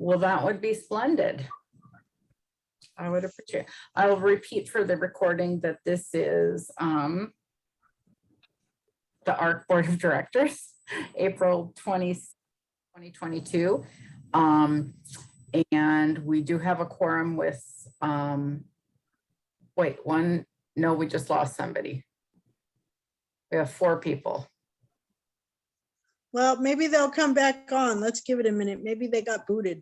Well, that would be splendid. I would appreciate. I'll repeat for the recording that this is the ARC Board of Directors, April 20th, 2022. And we do have a quorum with, wait, one, no, we just lost somebody. We have 4 people. Well, maybe they'll come back on. Let's give it a minute. Maybe they got booted.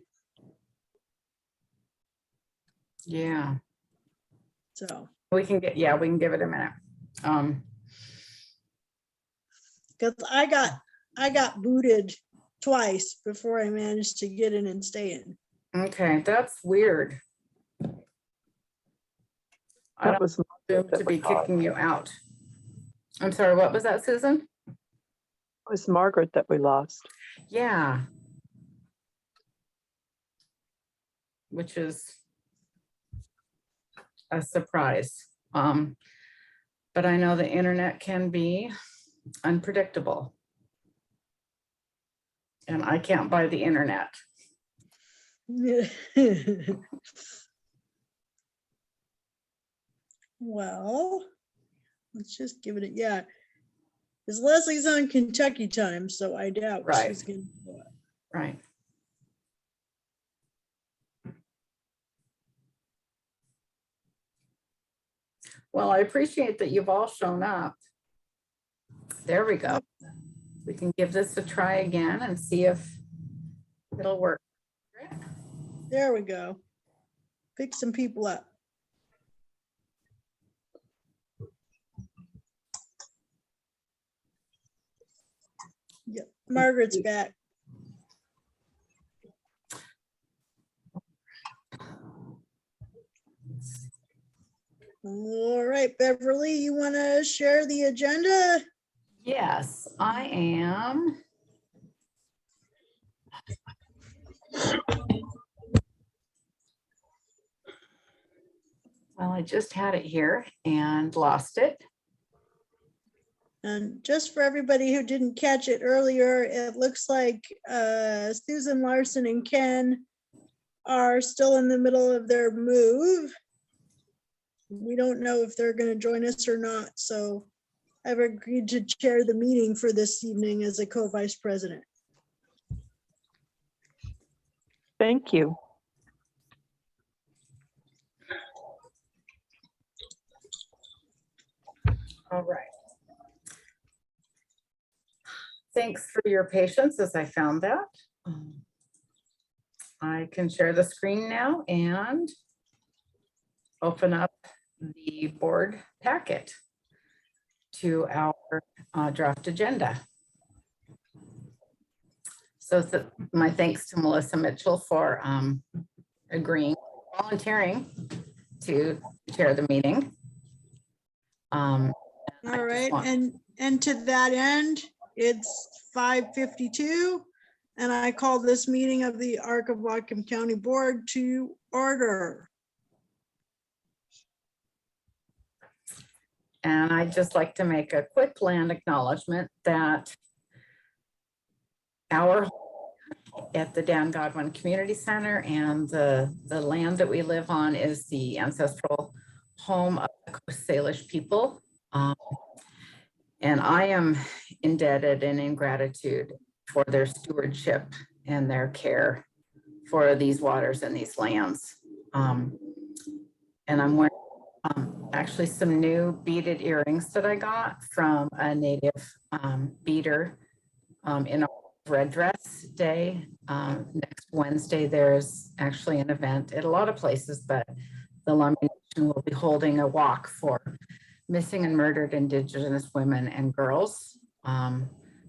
Yeah, So, we can get, yeah, we can give it a minute. because I got booted twice before I managed to get in and stay in. Okay, that's weird. I That don't was assume to be kicking you out. I'm sorry, what was that, Susan? it was Margaret that we lost. Yeah. Which is a surprise. But I know the internet can be unpredictable. And I can't buy the internet. Well, let's just give it a, yeah. Because Leslie's on Kentucky time, so I doubt Right. she's gonna do it. Right. Well, I appreciate that you've all shown up. There we go. We can give this a try again and see if it'll work. There we go. Pick some people up. Yep, Margaret's back. All right, Beverly, you want to share the agenda? Yes, I am. Well, I just had it here and lost it. And just for everybody who didn't catch it earlier, it looks like Susan Larson and Ken are still in the middle of their move. We don't know if they're going to join us or not, so I've agreed to chair the meeting for this evening as a co-vice president. Thank you. All right. Thanks for your patience as I found that. I can share the screen now and open up the board packet to our draft agenda. So my thanks to Melissa Mitchell for volunteering to chair the meeting. All right, and to that end, it's 5:52, and I call this meeting of the Arc of Whatcom County Board to order. And I'd just like to make a quick land acknowledgement that our home at the Dan Godwin Community Center and the land that we live on is the ancestral home of the Coast Salish people. And I am indebted and in gratitude for their stewardship and their care for these waters and these lands. And I'm wearing actually some new beaded earrings that I got from a native beader in our red dress day. Next Wednesday, there's actually an event at a lot of places, but the Lummi Nation will be holding a walk for missing and murdered Indigenous women and girls.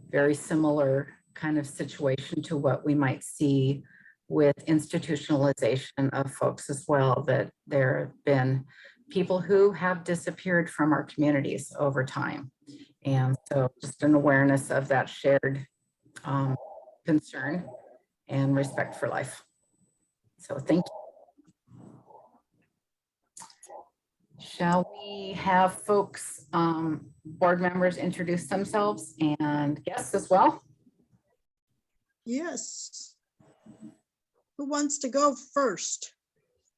Very similar kind of situation to what we might see with institutionalization of folks as well, that there have been people who have disappeared from our communities over time. And so just an awareness of that shared concern and respect for life. So thank you. Shall we have folks, board members introduce themselves and guests as well? Yes. Who wants to go first?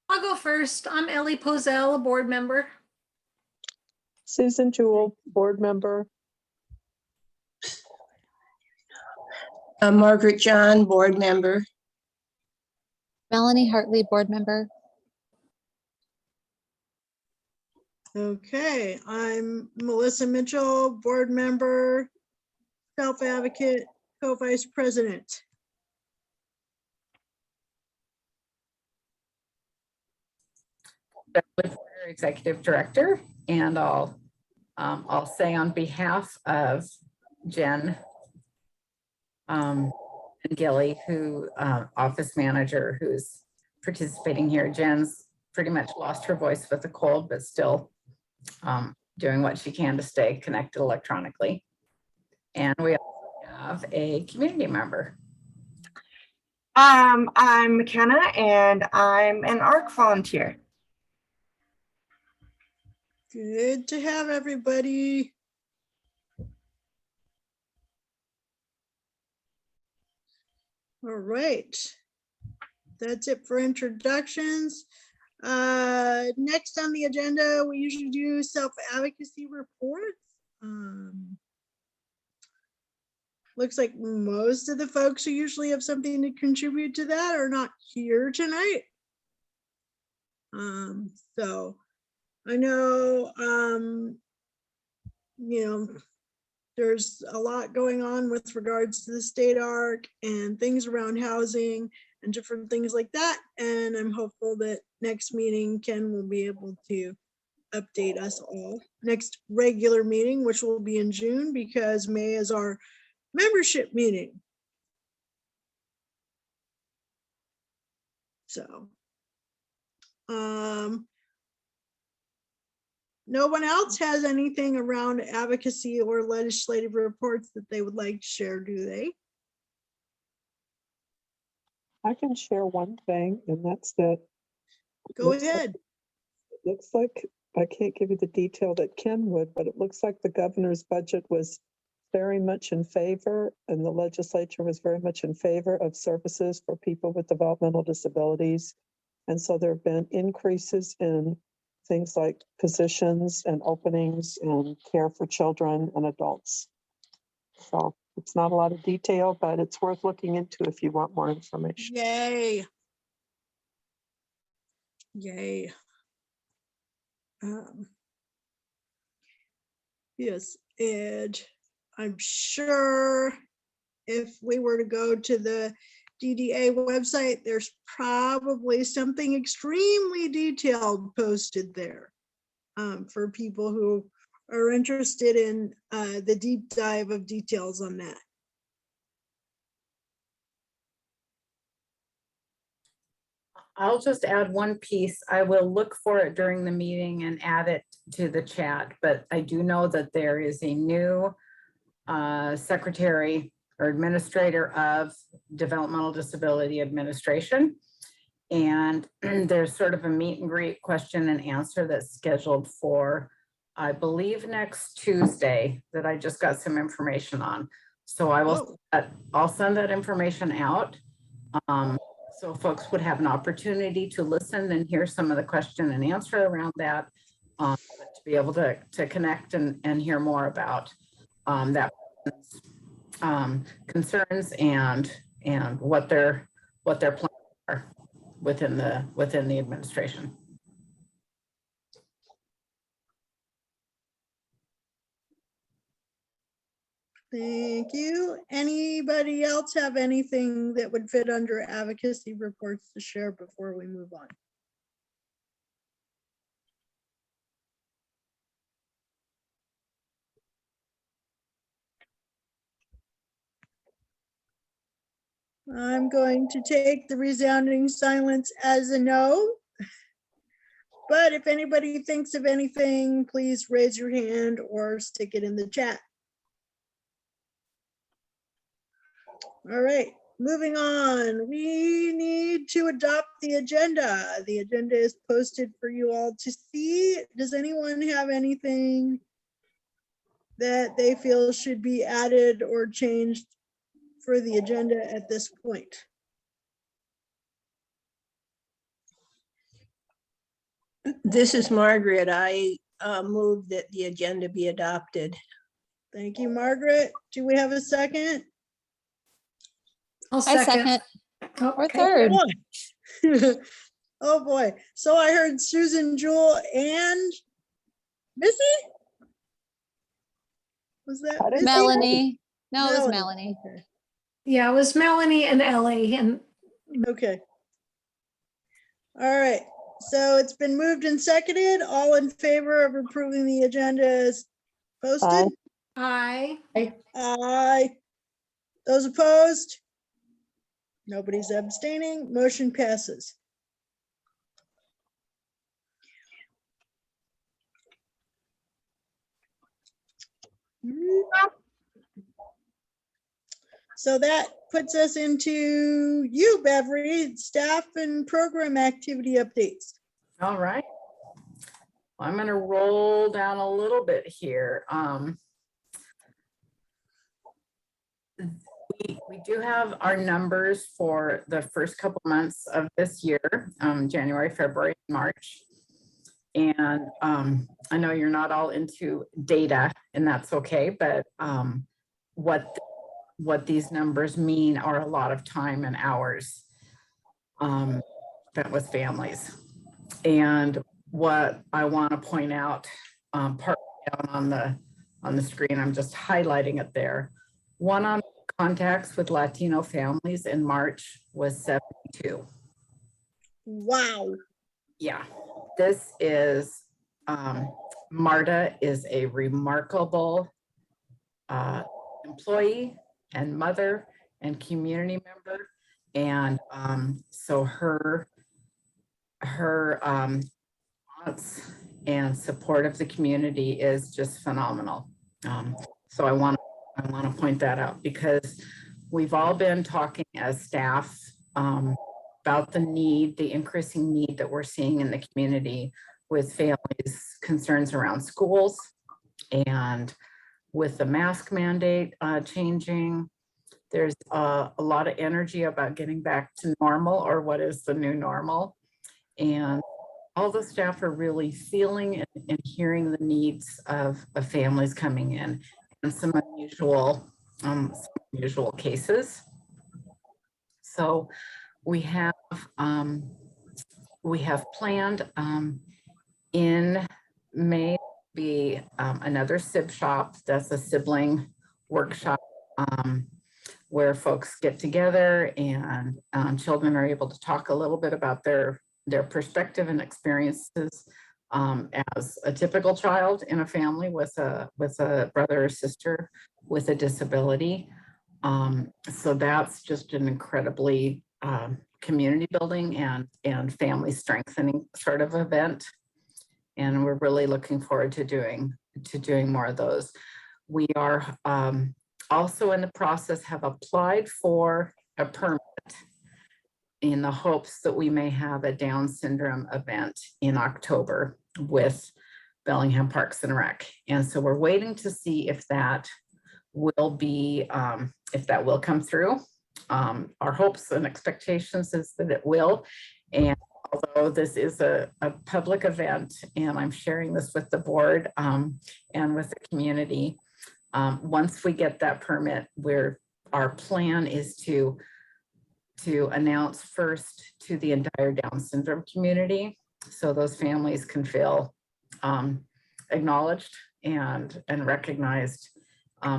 I'll go first. I'm Ellie Pozell, a board member. Susan Jewell, board member. Margaret John, board member. Melanie Hartley, board member. Okay, I'm Melissa Mitchell, board member, self-advocate, co-vice president. Beverly Porter, Executive Director, and I'll say on behalf of Jen and Gilly, who office manager, who's participating here. Jen's pretty much lost her voice with a cold, but still doing what she can to stay connected electronically. And we also have a community member. I'm McKenna and I'm an ARC volunteer. Good to have everybody. All right. That's it for introductions. Next on the agenda, we usually do self-advocacy reports. Looks like most of the folks who usually have something to contribute to that are not here tonight. So I know, there's a lot going on with regards to the state ARC and things around housing and different things like that. And I'm hopeful that next meeting, Ken will be able to update us all. Next regular meeting, which will be in June, because May is our membership meeting. So, no one else has anything around advocacy or legislative reports that they would like to share, do they? I can share one thing, and that's that. Go looks like- ahead. It looks like, I can't give you the detail that Ken would, but it looks like the governor's budget was very much in favor, and the legislature was very much in favor of services for people with developmental disabilities. And so there have been increases in things like positions and openings and care for children and adults. So it's not a lot of detail, but it's worth looking into if you want more information. Yay. Yay. Yes, and I'm sure if we were to go to the DDA website, there's probably something extremely detailed posted there for people who are interested in the deep dive of details on that. I'll just add one piece. I will look for it during the meeting and add it to the chat, but I do know that there is a new secretary or administrator of Developmental Disability Administration. And there's sort of a meet and greet question and answer that's scheduled for, I believe, next Tuesday, that I just got some information on. So I will, I'll send that information out. So folks would have an opportunity to listen and hear some of the question and answer around that, to be able to connect and hear more about that concerns and what their plans are within the administration. Thank you. Anybody else have anything that would fit under advocacy reports to share before we move on? I'm going to take the resounding silence as a no. But if anybody thinks of anything, please raise your hand or stick it in the chat. All right, moving on. We need to adopt the agenda. The agenda is posted for you all to see. Does anyone have anything that they feel should be added or changed for the agenda at this point? This is Margaret. I move that the agenda be adopted. Thank you, Margaret. Do we have a second? I'll I second or Okay. third. Boy. Oh, boy. So I heard Susan, Jewel, and Missy? Was that I didn't- Missy? Melanie. No, it was Melanie. Melanie. Yeah, it was Melanie and Ellie, and Okay. All right. So it's been moved and seconded. All in favor of approving the agenda as posted? I, Aye. Those opposed? Nobody's abstaining. Motion passes. So that puts us into you, Beverly, staff and program activity updates. All right. I'm going to roll down a little bit here. We do have our numbers for the first couple months of this year, January, February, March. And I know you're not all into data, and that's okay, but what these numbers mean are a lot of time and hours spent with families. And what I want to point out, part down on the screen, I'm just highlighting it there. One-on-one contacts with Latino families in March was 72. Wow. Yeah, this is, Marta is a remarkable employee and mother and community member. And so her response and support of the community is just phenomenal. So I want to point that out, because we've all been talking as staff about the increasing need that we're seeing in the community with families' concerns around schools, and with the mask mandate changing. There's a lot of energy about getting back to normal, or what is the new normal. And all the staff are really feeling and hearing the needs of families coming in, and some unusual cases. So we have planned in May be another SIB shop. That's a sibling workshop where folks get together and children are able to talk a little bit about their perspective and experiences as a typical child in a family with a brother or sister with a disability. So that's just an incredibly community building and family strengthening sort of event. And we're really looking forward to doing more of those. We are also in the process, have applied for a permit in the hopes that we may have a Down syndrome event in October with Bellingham Parks and Rec. And so we're waiting to see if that will be, if that will come through. Our hopes and expectations is that it will. And although this is a public event, and I'm sharing this with the board and with the community, once we get that permit, our plan is to announce first to the entire Down syndrome community, so those families can feel acknowledged and recognized,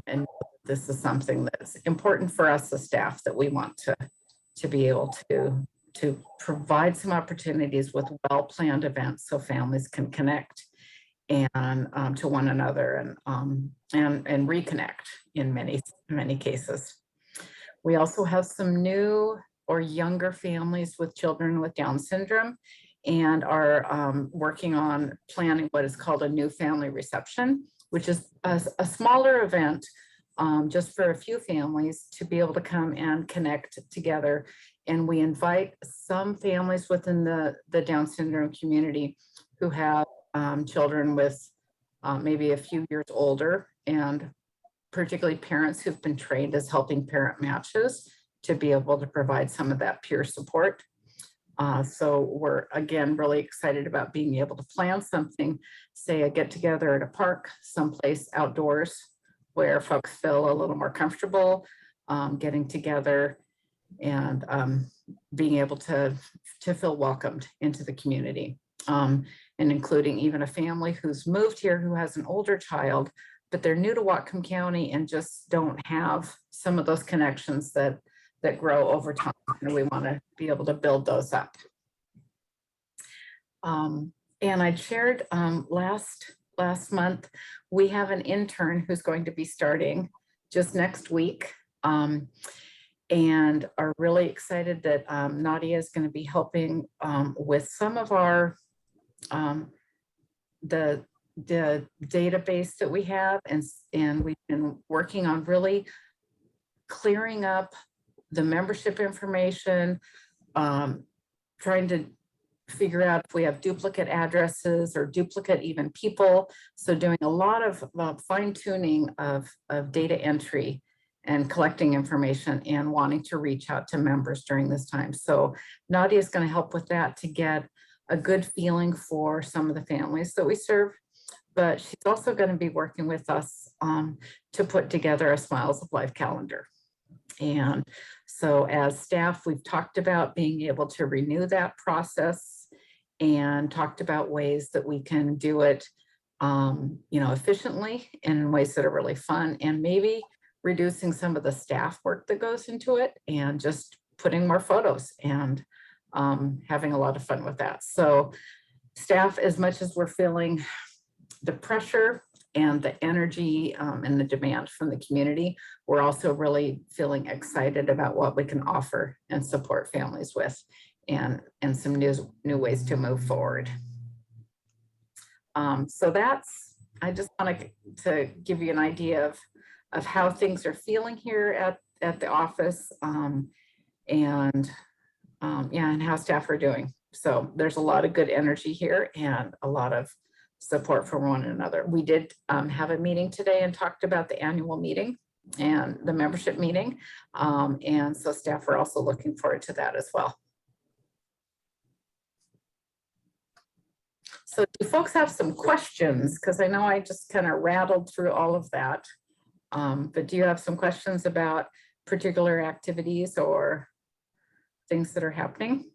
and this is something that's important for us as staff, that we want to be able to provide some opportunities with well-planned events so families can connect and to one another and reconnect in many cases. We also have some new or younger families with children with Down syndrome, and are working on planning what is called a new family reception, which is a smaller event just for a few families to be able to come and connect together. And we invite some families within the Down syndrome community who have children with maybe a few years older, and particularly parents who've been trained as helping parent matches, to be able to provide some of that peer support. So we're, again, really excited about being able to plan something, say a get together at a park, someplace outdoors where folks feel a little more comfortable getting together and being able to feel welcomed into the community. And including even a family who's moved here who has an older child, but they're new to Whatcom County and just don't have some of those connections that grow over time. And we want to be able to build those up. And I shared last month, we have an intern who's going to be starting just next week. And are really excited that Nadia is going to be helping with some of our the database that we have, and we've been working on really clearing up the membership information, trying to figure out if we have duplicate addresses or duplicate even people. So doing a lot of fine tuning of data entry and collecting information and wanting to reach out to members during this time. So Nadia is going to help with that to get a good feeling for some of the families that we serve, but she's also going to be working with us to put together a Smiles of Life calendar. And so as staff, we've talked about being able to renew that process and talked about ways that we can do it, efficiently and in ways that are really fun, and maybe reducing some of the staff work that goes into it and just putting more photos and having a lot of fun with that. So staff, as much as we're feeling the pressure and the energy and the demand from the community, we're also really feeling excited about what we can offer and support families with, and some new ways to move forward. So I just wanted to give you an idea of how things are feeling here at the office, and how staff are doing. So there's a lot of good energy here and a lot of support for one another. We did have a meeting today and talked about the annual meeting and the membership meeting. And so staff are also looking forward to that as well. So do folks have some questions? Because I know I just kind of rattled through all of that. But do you have some questions about particular activities or things that are happening?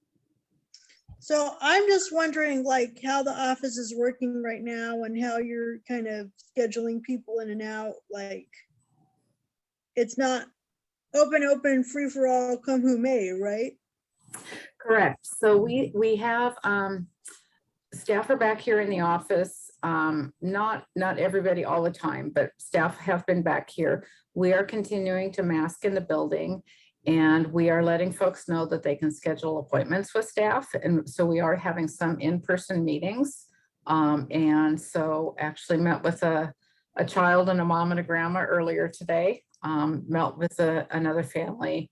So I'm just wondering like how the office is working right now and how you're kind of scheduling people in and out. Like it's not open, free for all, come who may, right? Correct. So we have staff are back here in the office. Not everybody all the time, but staff have been back here. We are continuing to mask in the building, and we are letting folks know that they can schedule appointments with staff. And so we are having some in-person meetings. And so actually met with a child and a mom and a grandma earlier today. Met with another family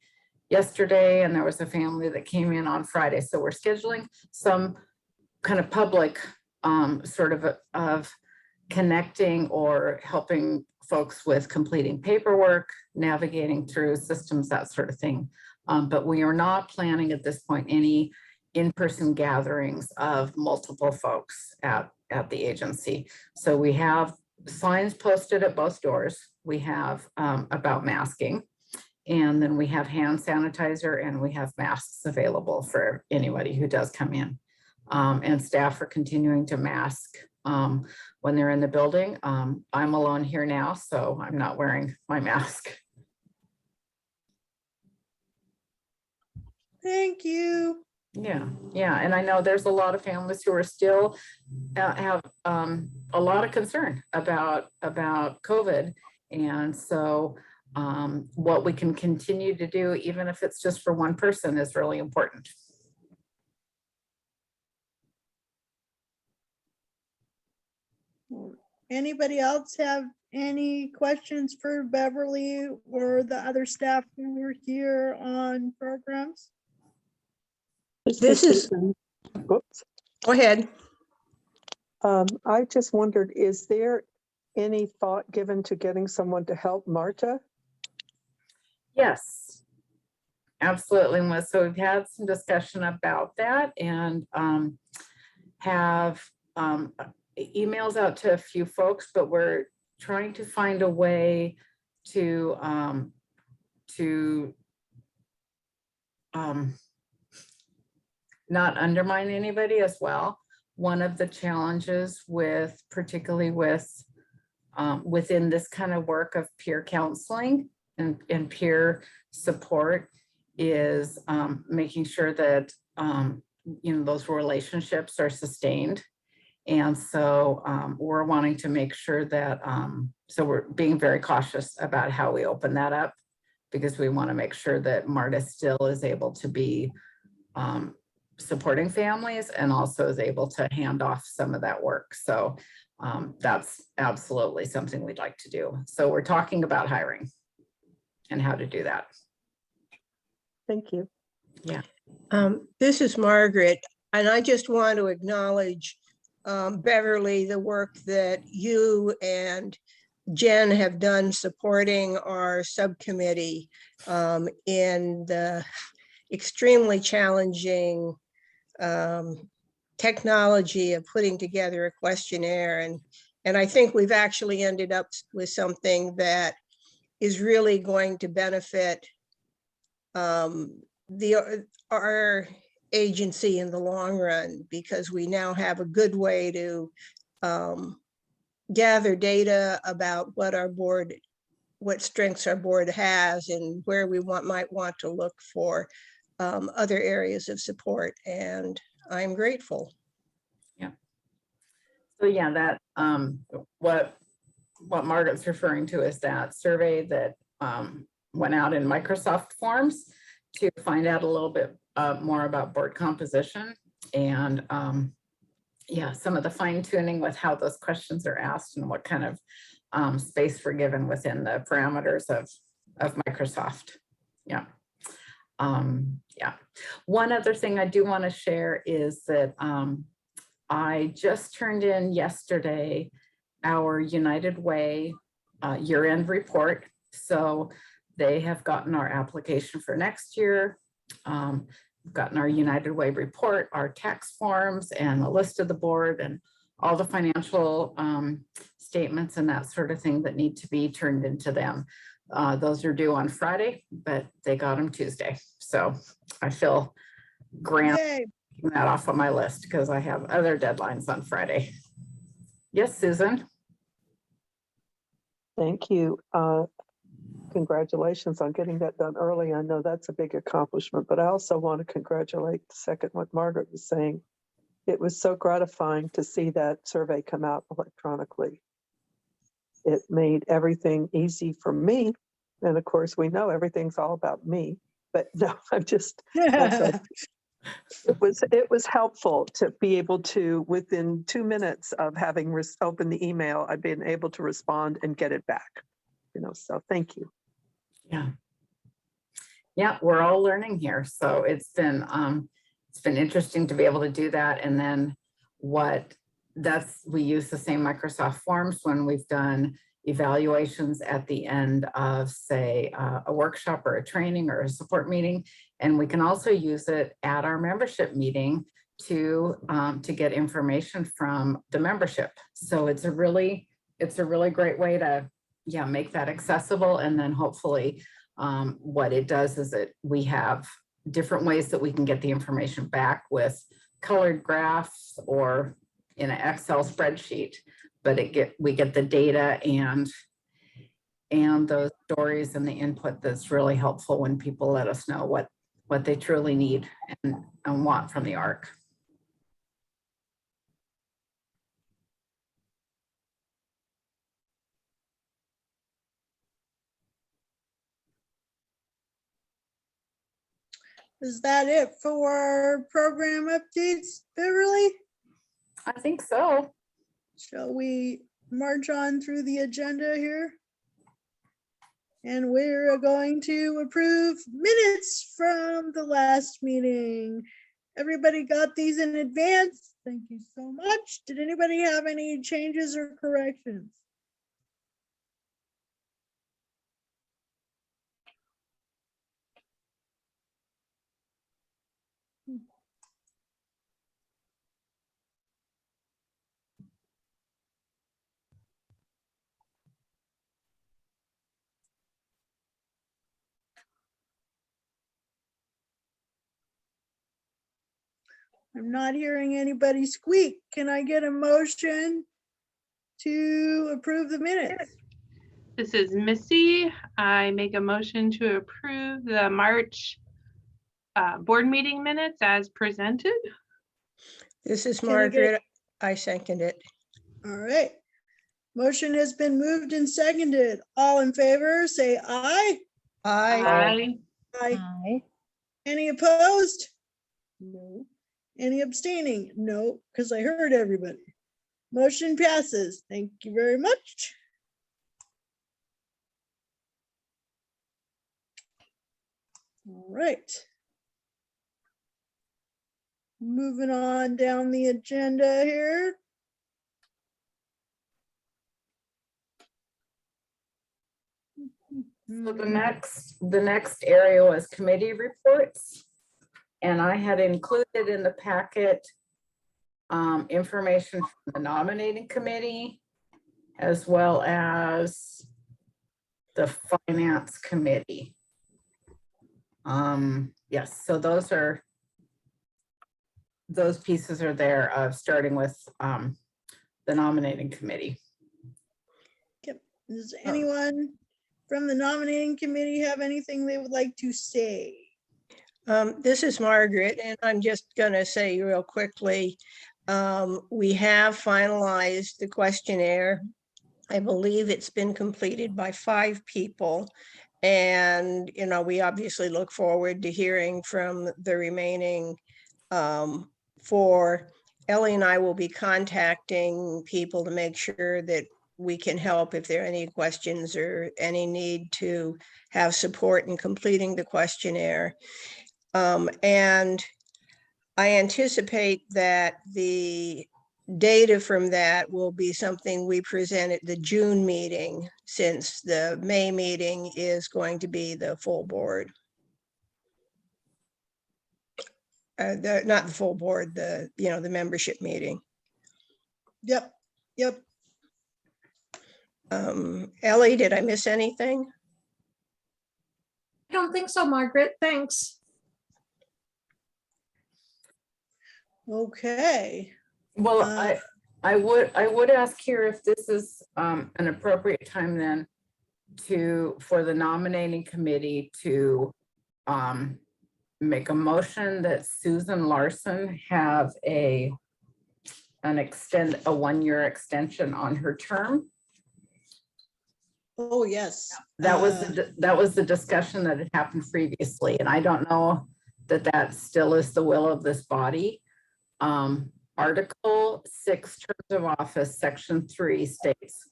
yesterday, and there was a family that came in on Friday. So we're scheduling some kind of public sort of connecting or helping folks with completing paperwork, navigating through systems, that sort of thing. But we are not planning at this point any in-person gatherings of multiple folks at the agency. So we have signs posted at both doors. We have about masking, and then we have hand sanitizer, and we have masks available for anybody who does come in. And staff are continuing to mask when they're in the building. I'm alone here now, so I'm not wearing my mask. Thank you. Yeah, and I know there's a lot of families who are still have a lot of concern about COVID, and so what we can continue to do, even if it's just for one person, is really important. Anybody else have any questions for Beverly or the other staff who were here on programs? This is- Whoops. Go ahead. I just wondered, is there any thought given to getting someone to help Marta? Yes. absolutely. So we've had some discussion about that and have emails out to a few folks, but we're trying to find a way to not undermine anybody as well. One of the challenges with, particularly with within this kind of work of peer counseling and peer support is making sure that those relationships are sustained. And so we're wanting to make sure that, so we're being very cautious about how we open that up, because we want to make sure that MARTA still is able to be supporting families and also is able to hand off some of that work. So that's absolutely something we'd like to do. So we're talking about hiring and how to do that. Thank you. Yeah. This is Margaret, and I just want to acknowledge, Beverly, the work that you and Jen have done supporting our subcommittee in the extremely challenging technology of putting together a questionnaire. And I think we've actually ended up with something that is really going to benefit our agency in the long run, because we now have a good way to gather data about what strengths our board has and where we might want to look for other areas of support. And I'm grateful. Yeah. So yeah, that what Margaret's referring to is that survey that went out in Microsoft Forms to find out a little bit more about board composition and yeah, some of the fine tuning with how those questions are asked and what kind of space we're given within the parameters of Microsoft. Yeah. Yeah. One other thing I do want to share is that I just turned in yesterday our United Way year-end report. So they have gotten our application for next year, gotten our United Way report, our tax forms, and a list of the board and all the financial statements and that sort of thing that need to be turned into them. Those are due on Friday, but they got them Tuesday. So I feel grand Yay. taking that off of my list because I have other deadlines on Friday. Yes, Susan. Thank you. Congratulations on getting that done early. I know that's a big accomplishment, but I also want to congratulate second what Margaret was saying. It was so gratifying to see that survey come out electronically. It made everything easy for me. And of course, we know everything's all about me, but no, I'm just, also, it was helpful to be able to, within 2 minutes of having opened the email, I've been able to respond and get it back, so thank you. Yeah. Yeah, we're all learning here. So it's been interesting to be able to do that. And then we use the same Microsoft Forms when we've done evaluations at the end of, say, a workshop or a training or a support meeting. And we can also use it at our membership meeting to get information from the membership. So it's a really great way to, make that accessible. And then hopefully what it does is that we have different ways that we can get the information back with colored graphs or in an Excel spreadsheet, but we get the data and those stories and the input that's really helpful when people let us know what they truly need and want from the ARC. Is that it for program updates, Beverly? I think so. Shall we march on through the agenda here? And we're going to approve minutes from the last meeting. Everybody got these in advance? Thank you so much. Did anybody have any changes or corrections? I'm not hearing anybody squeak. Can I get a motion to approve the minutes? This is Missy. I make a motion to approve the March board meeting minutes as presented. This is Can I get- Margaret. I second it. All right. Motion has been moved and seconded. All in favor, say aye. Aye. Aye. Aye. Any opposed? No. Any abstaining? No, because I heard everybody. Motion passes. Thank you very much. All right. Moving on down the agenda here. So the next area was committee reports. And I had included in the packet information from the nominating committee as well as the finance committee. Yes, so those pieces are there of starting with the nominating committee. Does anyone from the nominating committee have anything they would like to say? This is Margaret, and I'm just gonna say real quickly, we have finalized the questionnaire. I believe it's been completed by 5 people. And, you know, we obviously look forward to hearing from the remaining 4. Ellie and I will be contacting people to make sure that we can help if there are any questions or any need to have support in completing the questionnaire. And I anticipate that the data from that will be something we present at the June meeting, since the May meeting is going to be the full board. Not the full board, the membership meeting. Yep, yep. Ellie, did I miss anything? I don't think so, Margaret. Thanks. Okay. Well, Uh, I would ask here if this is an appropriate time then for the nominating committee to make a motion that Susan Larson have a 1-year extension on her term. Oh, yes. That was the discussion that had happened previously, and I don't know that still is the will of this body. Article 6, terms of office, section 3 states,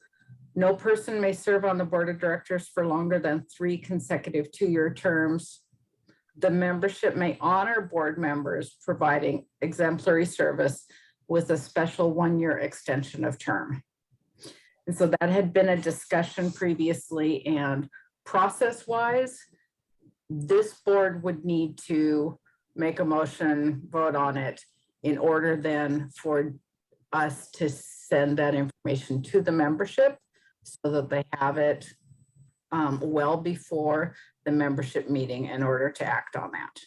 no person may serve on the board of directors for longer than 3 consecutive 2-year terms. The membership may honor board members providing exemplary service with a special 1-year extension of term. And so that had been a discussion previously, and process-wise, this board would need to make a motion, vote on it, in order then for us to send that information to the membership so that they have it well before the membership meeting in order to act on that.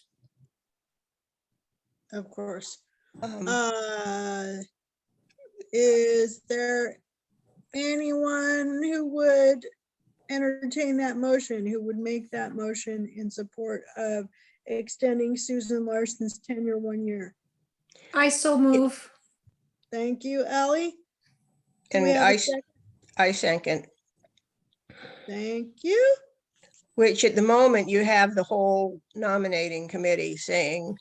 Of course. Is there anyone who would entertain that motion, who would make that motion in support of extending Susan Larson's tenure 1 year? I so move. Thank you, Ally. Do we And have a second? I second, Thank you. which at the moment you have the whole nominating committee saying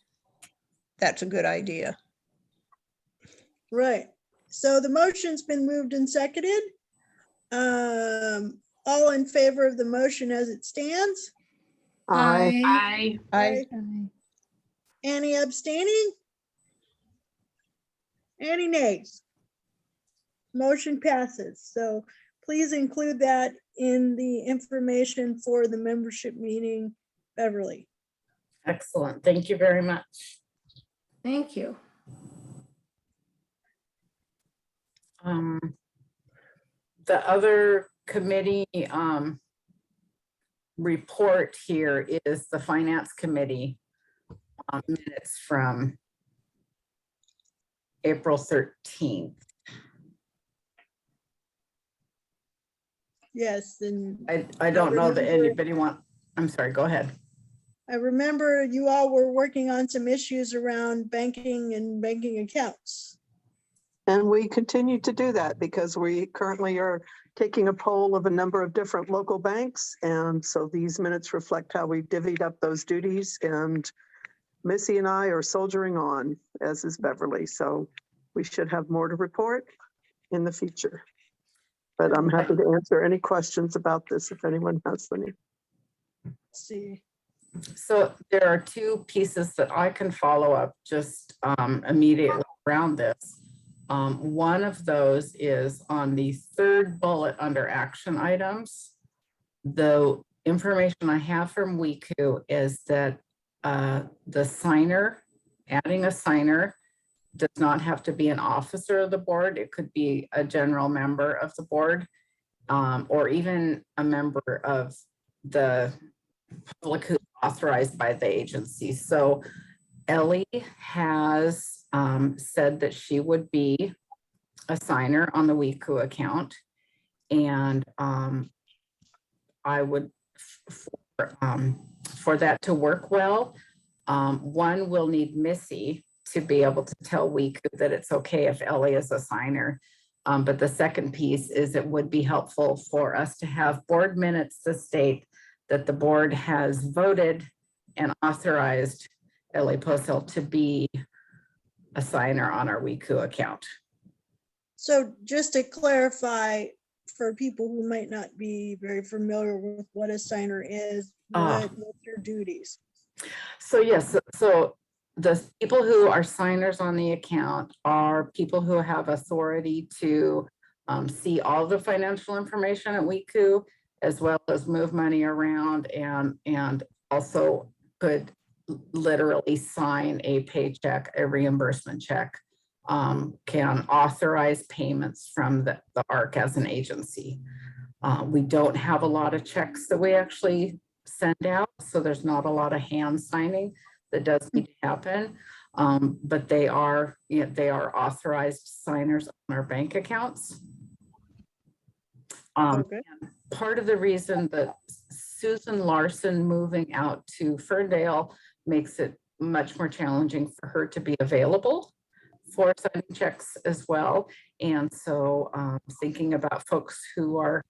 that's a good idea. Right. So the motion's been moved and seconded. All in favor of the motion as it stands? Aye. I Aye. Any abstaining? Any nays? Motion passes. So please include that in the information for the membership meeting, Beverly. Excellent. Thank you very much. Thank you. The other committee report here is the Finance Committee minutes from April 13th. Yes, and I don't know that remember- anybody I'm sorry, go ahead. I remember you all were working on some issues around banking and banking accounts. And we continue to do that because we currently are taking a poll of a number of different local banks. And so these minutes reflect how we've divvied up those duties, and Missy and I are soldiering on, as is Beverly. So we should have more to report in the future. But I'm happy to answer any questions about this if anyone has any. Let's see. So there are two pieces that I can follow up just immediately around this. One of those is on the third bullet under action items. The information I have from WECU is that the signer, adding a signer, does not have to be an officer of the board. It could be a general member of the board, or even a member of the public who's authorized by the agency. So Ellie has said that she would be a signer on the WECU account. And I would, for that to work well, one will need Missy to be able to tell WECU that it's okay if Ellie is a signer. But the second piece is it would be helpful for us to have board minutes to state that the board has voted and authorized Ellie Posel to be a signer on our WECU account. So just to clarify, for people who might not be very familiar with what a signer is, what's your duties? So yes, so the people who are signers on the account are people who have authority to see all the financial information at WECU, as well as move money around, and also could literally sign a paycheck, a reimbursement check, can authorize payments from the ARC as an agency. We don't have a lot of checks that we actually send out, so there's not a lot of hand signing that does need to happen. But they are authorized signers on our bank accounts. Okay. Part of the reason that Susan Larson moving out to Ferndale makes it much more challenging for her to be available for signing checks as well. And so thinking about folks who are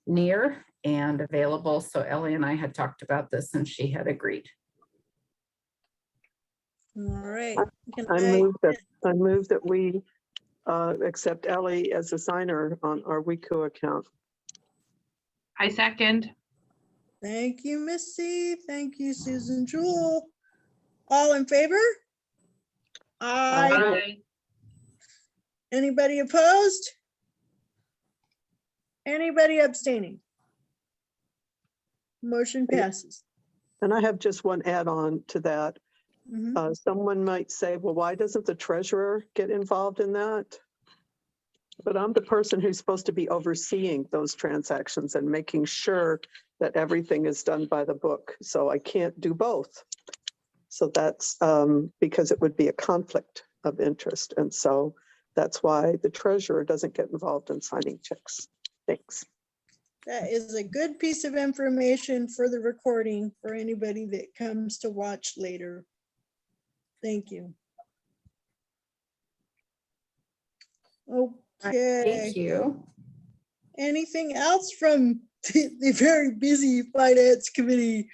near and available. So Ellie and I had talked about this and she had agreed. All right. Can I move that we accept Ellie as a signer on our WECU account. I second. Thank you, Missy. Thank you, Susan Jewell. All in favor? Aye. Aye. Anybody opposed? Anybody abstaining? Motion passes. And I have just one add-on to that. Mhm. Someone might say, well, why doesn't the treasurer get involved in that? But I'm the person who's supposed to be overseeing those transactions and making sure that everything is done by the book. So I can't do both. So that's because it would be a conflict of interest. And so that's why the treasurer doesn't get involved in signing checks. Thanks. That is a good piece of information for the recording for anybody that comes to watch later. Thank you. Okay. Thank you. Anything else from the very busy finance committee?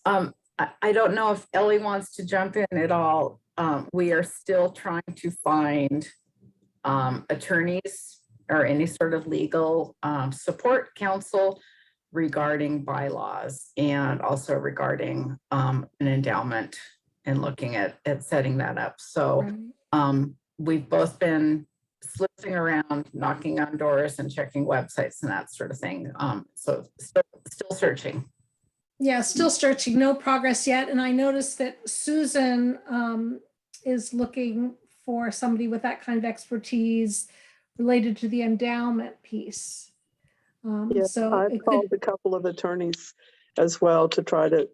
I don't know if Ellie wants to jump in at all. We are still trying to find attorneys or any sort of legal support counsel regarding bylaws and also regarding an endowment and looking at setting that up. So we've both been slipping around, knocking on doors and checking websites and that sort of thing. So still searching. Yeah, still searching, no progress yet. And I noticed that Susan is looking for somebody with that kind of expertise related to the endowment piece. Yeah, So I've it called could, a couple of attorneys as well to try to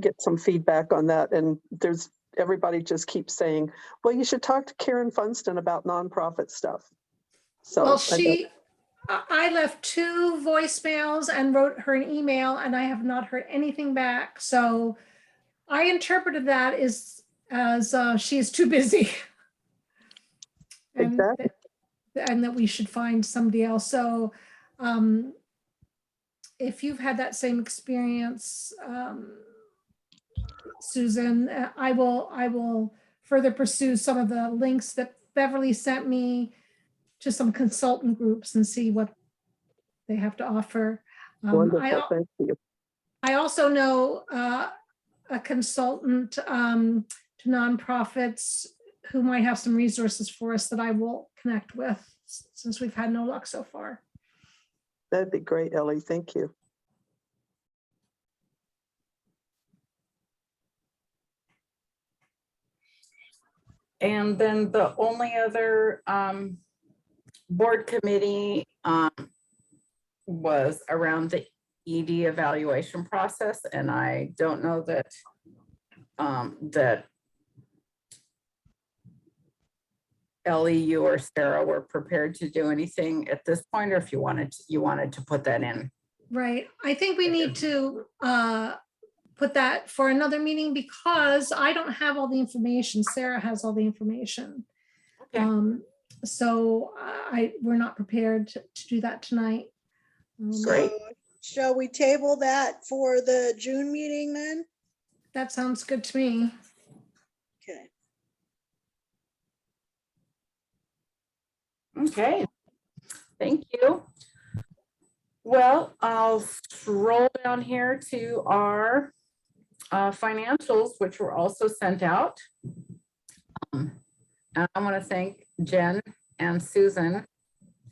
get some feedback on that. And everybody just keeps saying, well, you should talk to Karen Funston about nonprofit stuff. well, So I left 2 voicemails and wrote her an email, and I have not heard anything back. So I interpreted that as she is too busy. And exactly. and that we should find somebody else. So um, if you've had that same experience, Susan, I will further pursue some of the links that Beverly sent me to some consultant groups and see what they have to offer. Wonderful. Thank you. I also know a consultant to nonprofits who might have some resources for us that I will connect with, since we've had no luck so far. That'd be great, Ellie. Thank you. And then the only other board committee was around the ED evaluation process. And I don't know that that Ellie, you or Sarah were prepared to do anything at this point, or if you wanted to put that in. Right. I think we need to put that for another meeting because I don't have all the information. Sarah has all the information. Okay. So we're not prepared to do that tonight. Great. So shall we table that for the June meeting then? That sounds good to me. Okay. Okay, thank you. Well, I'll scroll down here to our financials, which were also sent out. And I want to thank Jen and Susan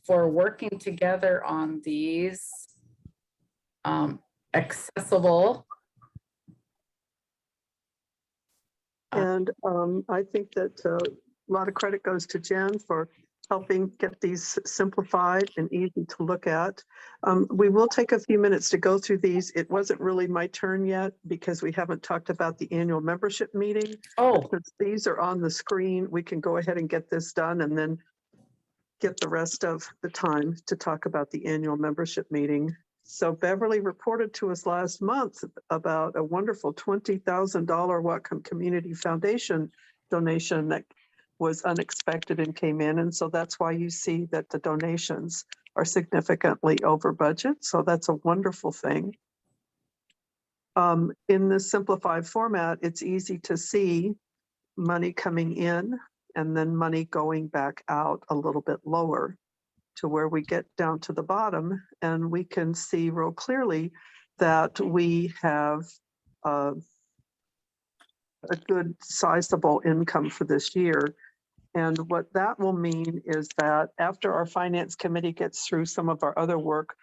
for working together on these accessible. And I think that a lot of credit goes to Jen for helping get these simplified and easy to look at. We will take a few minutes to go through these. It wasn't really my turn yet because we haven't talked about the annual membership meeting. Oh, Since these are on the screen, we can go ahead and get this done and then get the rest of the time to talk about the annual membership meeting. So Beverly reported to us last month about a wonderful $20,000 Whatcom Community Foundation donation that was unexpected and came in. And so that's why you see that the donations are significantly over budget. So that's a wonderful thing. In this simplified format, it's easy to see money coming in and then money going back out a little bit lower to where we get down to the bottom and we can see real clearly that we have a good sizable income for this year. And what that will mean is that after our finance committee gets through some of our other work,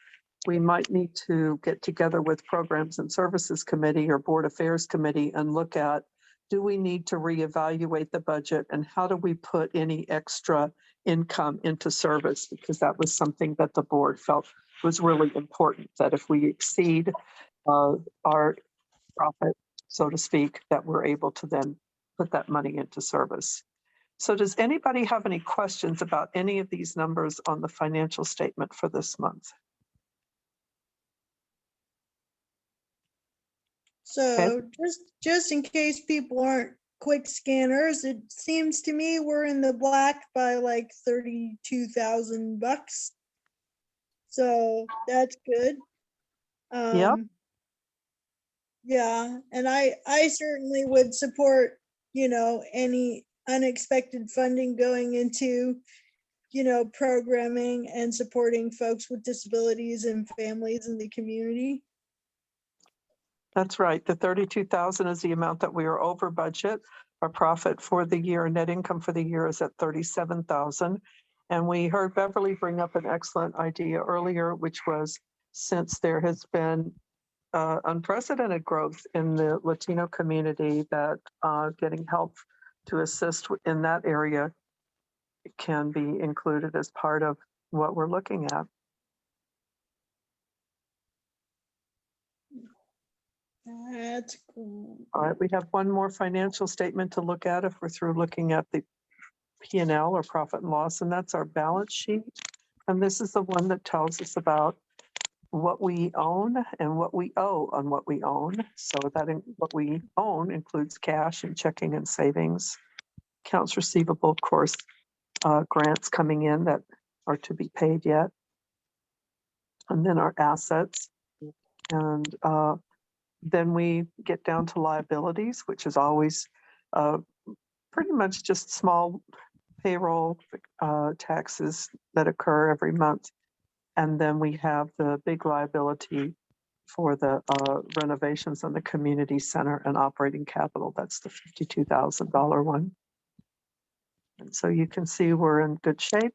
we might need to get together with programs and services committee or board affairs committee and look at, do we need to reevaluate the budget and how do we put any extra income into service? Because that was something that the board felt was really important, that if we exceed our profit, so to speak, that we're able to then put that money into service. So does anybody have any questions about any of these numbers on the financial statement for this month? So just in case people aren't quick scanners, it seems to me we're in the black by like $32,000. So that's good. Yep. Yeah, and I certainly would support, any unexpected funding going into, programming and supporting folks with disabilities and families in the community. That's right. The 32,000 is the amount that we are over budget. Our profit for the year, net income for the year is at 37,000. And we heard Beverly bring up an excellent idea earlier, which was since there has been unprecedented growth in the Latino community that getting help to assist in that area can be included as part of what we're looking at. That's cool. All right, we have one more financial statement to look at if we're through looking at the P&L or profit and loss, and that's our balance sheet. And this is the one that tells us about what we own and what we owe on what we own. So that what we own includes cash and checking and savings, accounts receivable, of course, grants coming in that are to be paid yet, and then our assets. And then we get down to liabilities, which is always pretty much just small payroll taxes that occur every month. And then we have the big liability for the renovations on the community center and operating capital. That's the $52,000 one. And so you can see we're in good shape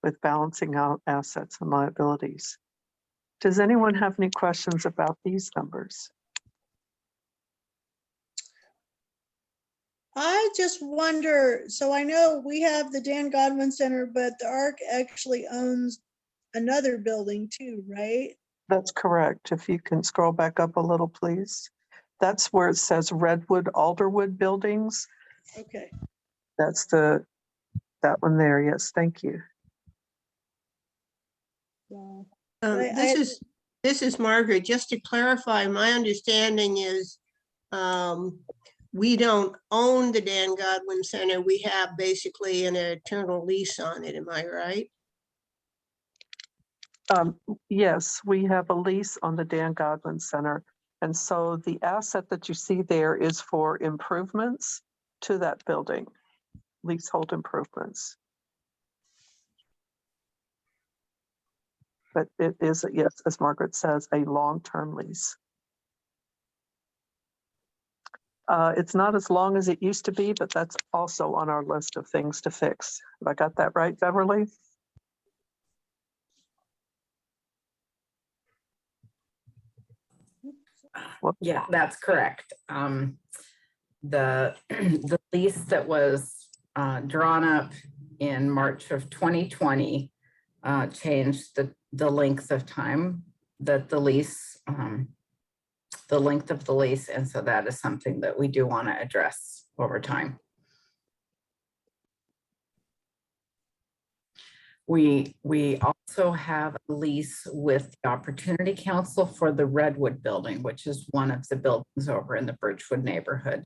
with balancing out assets and liabilities. Does anyone have any questions about these numbers? I just wonder, so I know we have the Dan Godwin Center, but the Arc actually owns another building too, right? That's correct. If you can scroll back up a little, please. That's where it says Redwood Alderwood Buildings. Okay. That's that one there. Yes, thank you. Wow. This is Margaret. Just to clarify, my understanding is we don't own the Dan Godwin Center. We have basically an eternal lease on it. Am I right? Yes, we have a lease on the Dan Godwin Center. And so the asset that you see there is for improvements to that building, leasehold improvements. But it is, yes, as Margaret says, a long-term lease. It's not as long as it used to be, but that's also on our list of things to fix. Have I got that right, Beverly? Well, Yeah, that's correct. The the lease that was drawn up in March of 2020 changed the length of time that the lease, the length of the lease, and so that is something that we do want to address over time. We also have a lease with the Opportunity Council for the Redwood Building, which is one of the buildings over in the Birchwood neighborhood.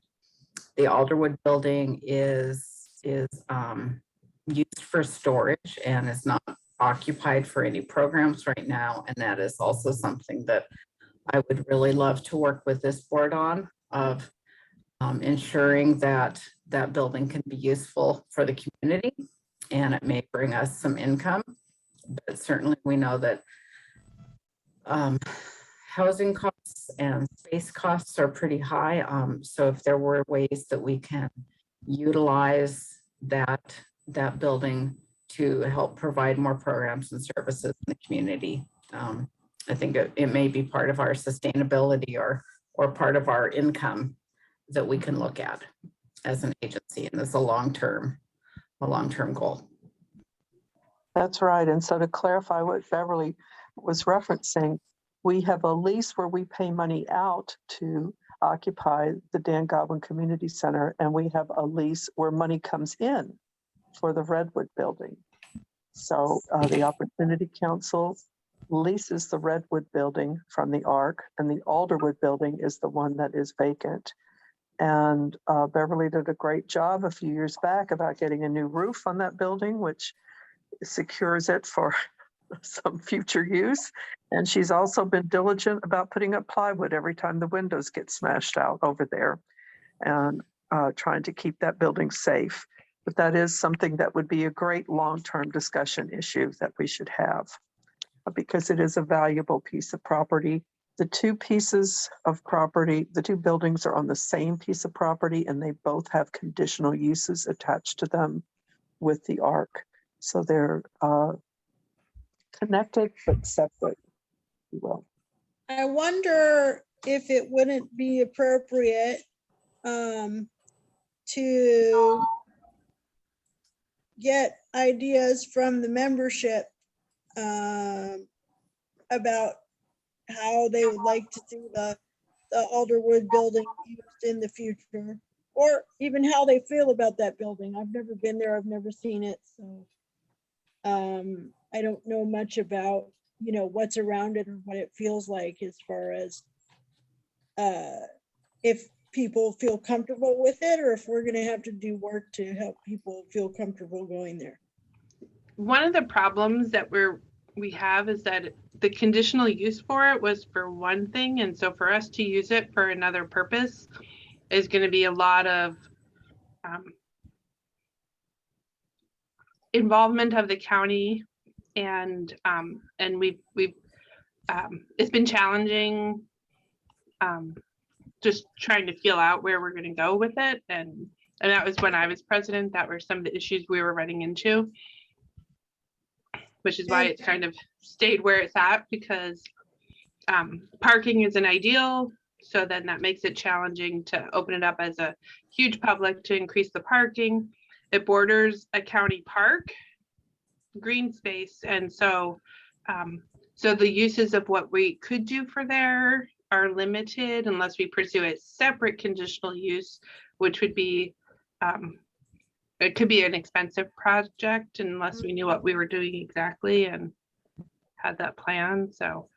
The Alderwood Building is used for storage and is not occupied for any programs right now. And that is also something that I would really love to work with this board on, of ensuring that that building can be useful for the community. And it may bring us some income, but certainly we know that housing costs and space costs are pretty high. So if there were ways that we can utilize that building to help provide more programs and services in the community, I think it may be part of our sustainability or part of our income that we can look at as an agency, and as a long-term goal. that's right. And so to clarify what Beverly was referencing, we have a lease where we pay money out to occupy the Dan Godwin Community Center, and we have a lease where money comes in for the Redwood Building. So the Opportunity Council leases the Redwood Building from the Arc, and the Alderwood Building is the one that is vacant. And Beverly did a great job a few years back about getting a new roof on that building, which secures it for some future use. And she's also been diligent about putting up plywood every time the windows get smashed out over there, and trying to keep that building safe. But that is something that would be a great long-term discussion issue that we should have, because it is a valuable piece of property. The two pieces of property, the two buildings are on the same piece of property, and they both have conditional uses attached to them with the Arc. So they're connected but separate, if you will. I wonder if it wouldn't be appropriate to get ideas from the membership about how they would like to see the Alderwood building used in the future, or even how they feel about that building. I've never been there, I've never seen it, so I don't know much about, you know, what's around it or what it feels like as far as if people feel comfortable with it, or if we're gonna have to do work to help people feel comfortable going there. One of the problems that we have is that the conditional use for it was for one thing, and so for us to use it for another purpose is going to be a lot of involvement of the county, and we've it's been challenging just trying to feel out where we're going to go with it, and that was when I was president. That were some of the issues we were running into, which is why it's kind of stayed where it's at, because parking isn't ideal. So then that makes it challenging to open it up as a huge public to increase the parking. It borders a county park, green space. And so, so the uses of what we could do for there are limited unless we pursue a separate conditional use, which would be, it could be an expensive project unless we knew what we were doing exactly and had that plan. So,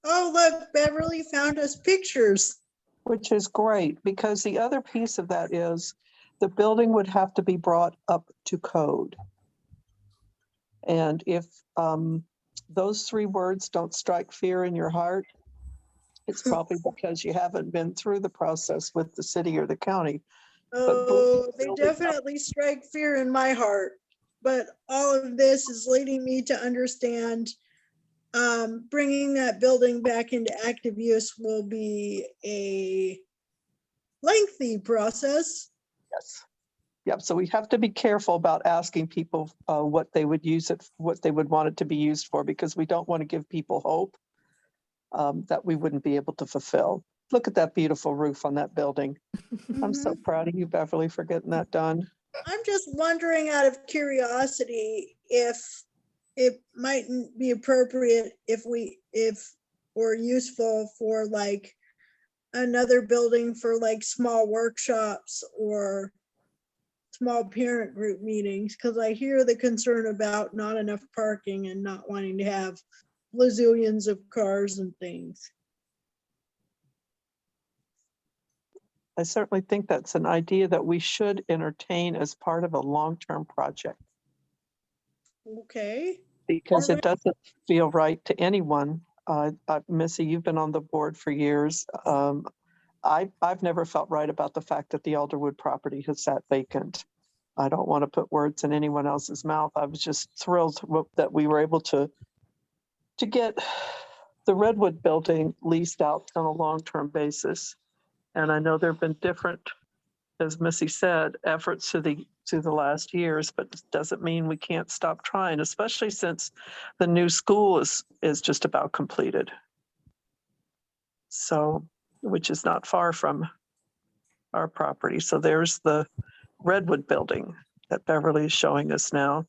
Oh, look, Beverly found us pictures. Which is great, because the other piece of that is the building would have to be brought up to code. And if those three words don't strike fear in your heart, it's probably because you haven't been through the process with the city or the county. Oh, they definitely strike fear in my heart. But all of this is leading me to understand bringing that building back into active use will be a lengthy process. Yes. Yep. So we have to be careful about asking people what they would use it, what they would want it to be used for, because we don't want to give people hope that we wouldn't be able to fulfill. Look at that beautiful roof on that building. I'm so proud of you, Beverly, for getting that done. I'm just wondering out of curiosity if it mightn't be appropriate if or useful for like another building for like small workshops or small parent group meetings, because I hear the concern about not enough parking and not wanting to have bazillions of cars and things. I certainly think that's an idea that we should entertain as part of a long-term project, Okay. because it doesn't feel right to anyone. Missy, you've been on the board for years. I've never felt right about the fact that the Alderwood property has sat vacant. I don't want to put words in anyone else's mouth. I was just thrilled that we were able to get the Redwood building leased out on a long-term basis. And I know there have been different, as Missy said, efforts through the last years, but it doesn't mean we can't stop trying, especially since the new school is just about completed. So, which is not far from our property. So there's the Redwood building that Beverly is showing us now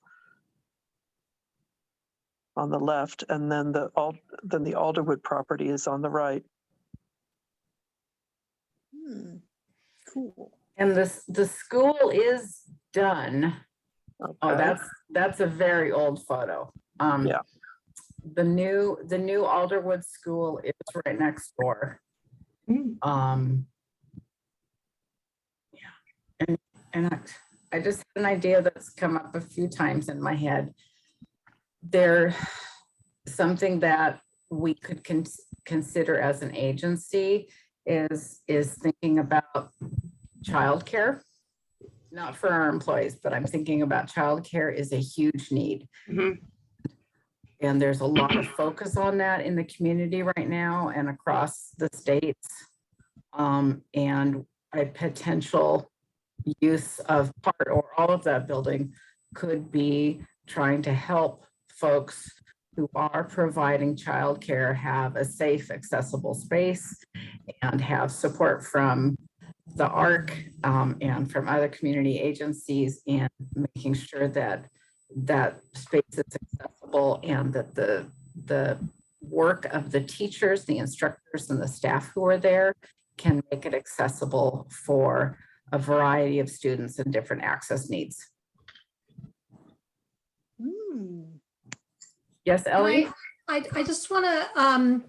on the left, and then the Alderwood property is on the right. Cool. And the school is done. Okay. Oh, that's a very old photo. Yeah. The new Alderwood School is right next door. Yeah, and I just had an idea that's come up a few times in my head. There's something that we could consider as an agency is thinking about childcare. Not for our employees, but I'm thinking about childcare is a huge need. mhm. And there's a lot of focus on that in the community right now and across the states. And a potential use of part or all of that building could be trying to help folks who are providing childcare have a safe, accessible space and have support from the ARC and from other community agencies in making sure that that space is accessible and that the work of the teachers, the instructors, and the staff who are there can make it accessible for a variety of students and different access needs. Yes, Ellie? I just want to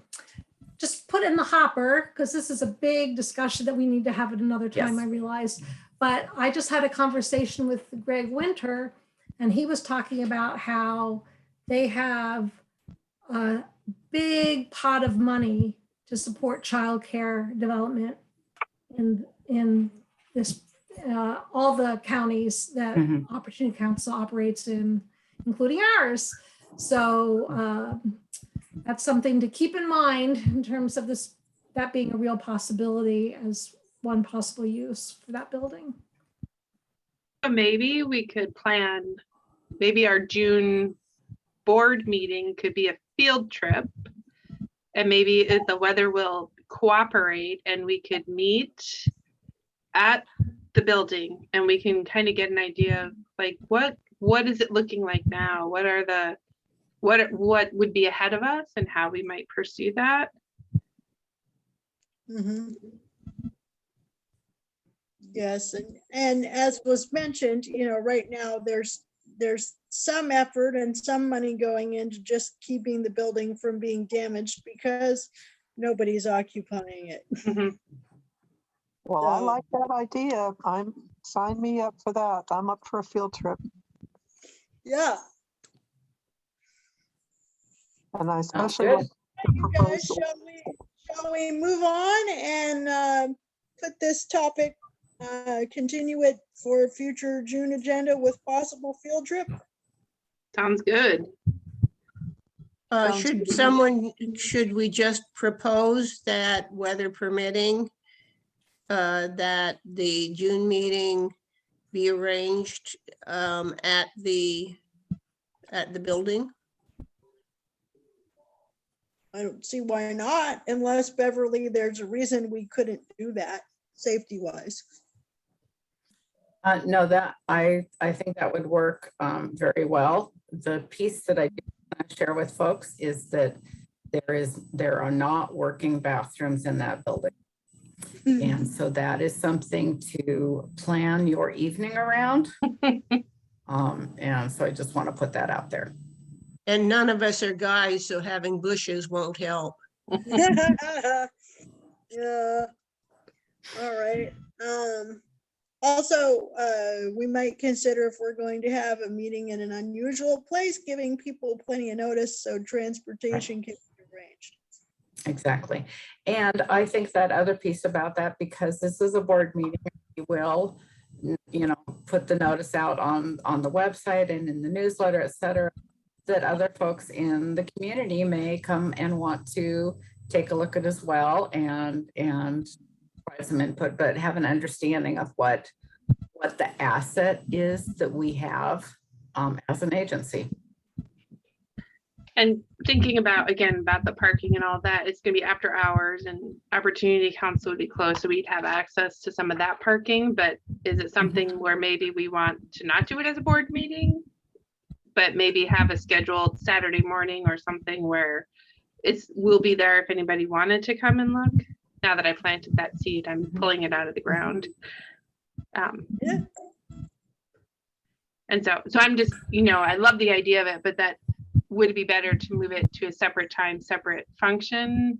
just put in the hopper, because this is a big discussion that we need to have at another time, Yes. I realize. But I just had a conversation with Greg Winter, and he was talking about how they have a big pot of money to support childcare development in this all the counties that Opportunity Council operates in, including ours. So that's something to keep in mind in terms of this, that being a real possibility as one possible use for that building. So maybe we could plan, maybe our June board meeting could be a field trip. And maybe if the weather will cooperate and we could meet at the building and we can kind of get an idea of like, what is it looking like now? What are the, what would be ahead of us and how we might pursue that? Yes, and as was mentioned, right now there's some effort and some money going into just keeping the building from being damaged because nobody's occupying it. Well, I like that idea. Sign me up for that. I'm up for a field trip. Yeah. And I especially good. like the You guys, proposal. shall we move on and put this topic, continue it for a future June agenda with possible field trip? Sounds good. Should we just propose that, weather permitting, that the June meeting be arranged at the building? I don't see why not, unless Beverly, there's a reason we couldn't do that safety wise. No, that I think that would work very well. The piece that I want to share with folks is that there are not working bathrooms in that building. And so that is something to plan your evening around. And so I just want to put that out there. And none of us are guys, so having bushes won't help. Yeah. All right. Also, we might consider if we're going to have a meeting in an unusual place, giving people plenty of notice so transportation can be arranged. Exactly. And I think that other piece about that, because this is a board meeting, we will, put the notice out on the website and in the newsletter, et cetera, that other folks in the community may come and want to take a look at as well and provide some input, but have an understanding of what the asset is that we have as an agency. And thinking about, again, about the parking and all that, it's gonna be after hours and Opportunity Council would be closed, so we'd have access to some of that parking, but is it something where maybe we want to not do it as a board meeting, but maybe have a scheduled Saturday morning or something where we'll be there if anybody wanted to come and look? Now that I planted that seed, I'm pulling it out of the ground. Yeah. And so I'm just, I love the idea of it, but that would it be better to move it to a separate time, separate function?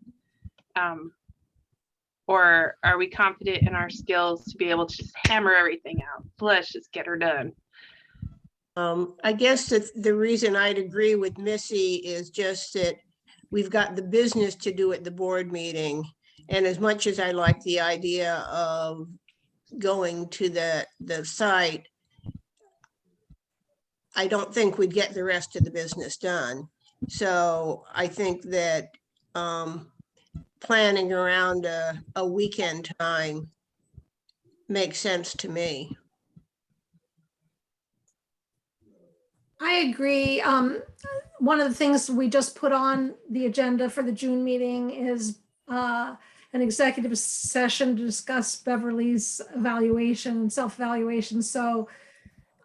Or are we confident in our skills to be able to just hammer everything out? Let's just get her done. I guess that the reason I'd agree with Missy is just that we've got the business to do at the board meeting. And as much as I like the idea of going to the site, I don't think we'd get the rest of the business done. So I think that planning around a weekend time makes sense to me. I agree. one of the things we just put on the agenda for the June meeting is an executive session to discuss Beverly's evaluation and self-evaluation. So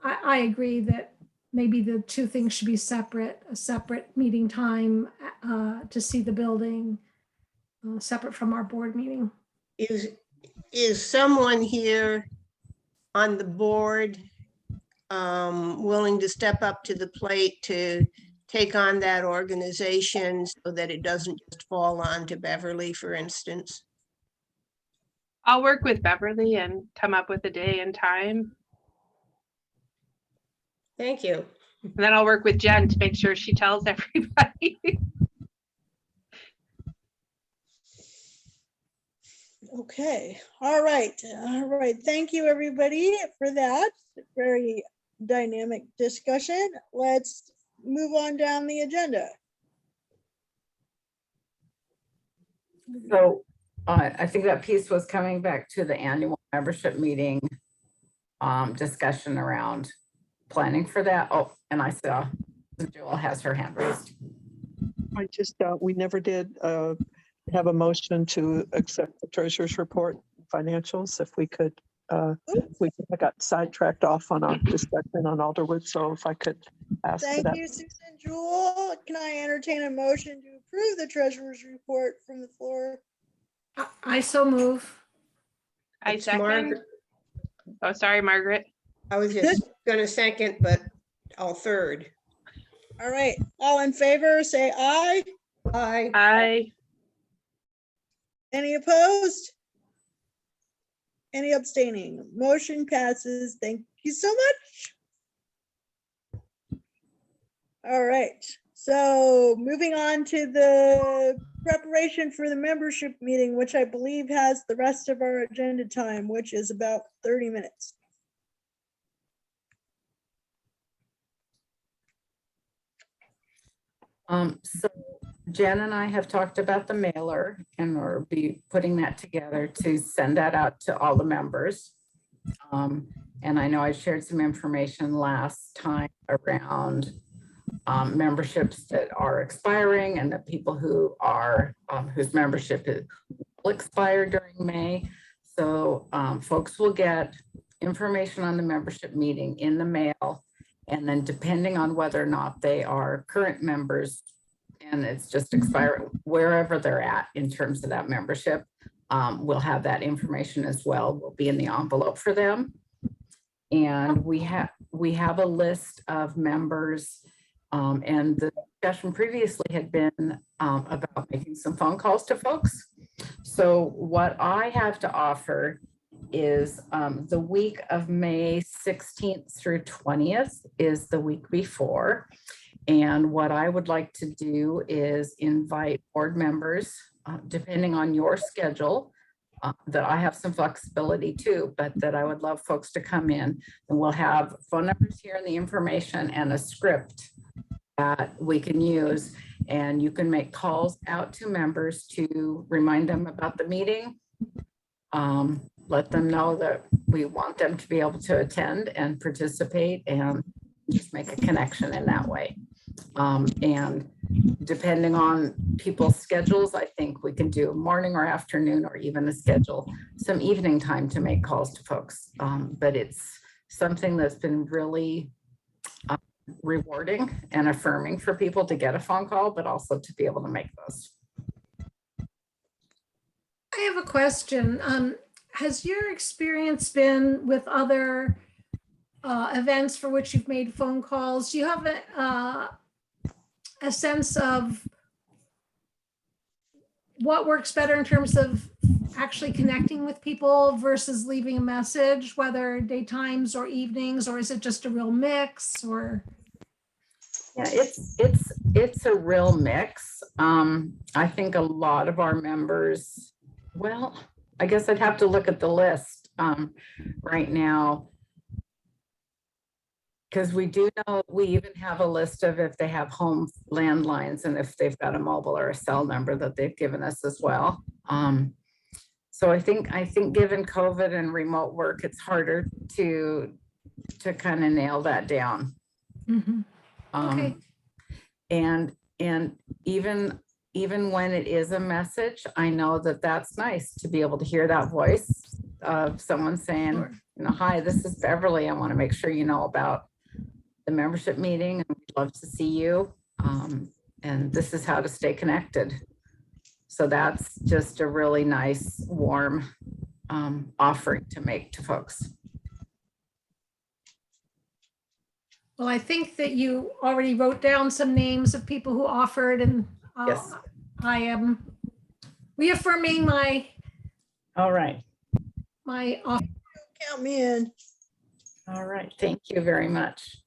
I agree that maybe the two things should be separate, a separate meeting time to see the building, separate from our board meeting. Is someone here on the board willing to step up to the plate to take on that organization so that it doesn't just fall on to Beverly, for instance? I'll work with Beverly and come up with a day and time. Thank you. And then I'll work with Jen to make sure she tells everybody. Okay, all right. Thank you, everybody, for that very dynamic discussion. Let's move on down the agenda. So I think that piece was coming back to the annual membership meeting discussion around planning for that. Oh, and I saw Jewel has her hand raised. I just, we never did have a motion to accept the treasurer's report financials. If we could, I got sidetracked off on a discussion on Alderwood. So if I could ask for Thank that. you, Susan. Jewel, can I entertain a motion to approve the treasurer's report from the floor? I so move. I It's second. Margaret. Oh, sorry, Margaret. I was just gonna second, but I'll third. All right, all in favor, say aye. Aye. Aye. Any opposed? Any abstaining? Motion passes. Thank you so much. All right, so moving on to the preparation for the membership meeting, which I believe has the rest of our agenda time, which is about 30 minutes. So Jen and I have talked about the mailer and we'll be putting that together to send that out to all the members. And I know I shared some information last time around memberships that are expiring and the people who are whose membership will expire during May. So folks will get information on the membership meeting in the mail. And then depending on whether or not they are current members and it's just expiring, wherever they're at in terms of that membership, we'll have that information as well. Will be in the envelope for them. And we have a list of members and the discussion previously had been about making some phone calls to folks. So what I have to offer is the week of May 16th through 20th is the week before. And what I would like to do is invite board members, depending on your schedule, that I have some flexibility too, but that I would love folks to come in, and we'll have phone numbers here and the information and a script that we can use. And you can make calls out to members to remind them about the meeting. Let them know that we want them to be able to attend and participate and just make a connection in that way. And depending on people's schedules, I think we can do morning or afternoon or even a schedule some evening time to make calls to folks. But it's something that's been really rewarding and affirming for people to get a phone call, but also to be able to make those. I have a question. Has your experience been with other events for which you've made phone calls? Do you have a sense of what works better in terms of actually connecting with people versus leaving a message, whether daytimes or evenings, or is it just a real mix? Or yeah, it's a real mix. I think a lot of our members, well, I guess I'd have to look at the list right now, because we do know we even have a list of if they have home landlines and if they've got a mobile or a cell number that they've given us as well. So I think given COVID and remote work, it's harder to kind of nail that down. okay. And even when it is a message, I know that that's nice to be able to hear that voice of someone saying, you know, hi, this is Beverly. I want to make sure you know about the membership meeting and we'd love to see you. And this is how to stay connected. So that's just a really nice, warm offering to make to folks. Well, I think that you already wrote down some names of people who offered, and Yes. I am reaffirming my All right. offer. Count me in. All right. Thank you very much.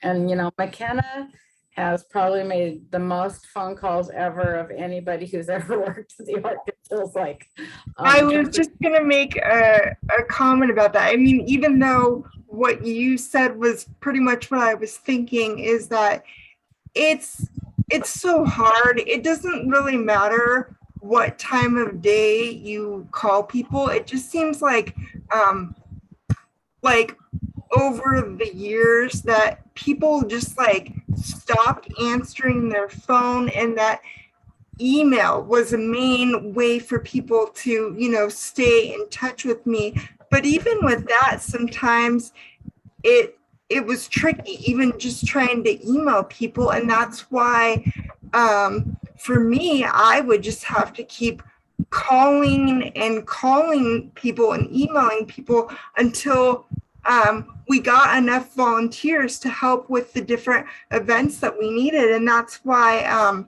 And, you know, McKenna has probably made the most phone calls ever of anybody who's ever worked at the Arc, it feels like. I was just gonna make a comment about that. I mean, even though what you said was pretty much what I was thinking, is that it's so hard. It doesn't really matter what time of day you call people. It just seems like over the years that people just like stopped answering their phone, and that email was a main way for people to, you know, stay in touch with me. But even with that, sometimes it was tricky, even just trying to email people. And that's why for me, I would just have to keep calling people and emailing people until we got enough volunteers to help with the different events that we needed. And that's why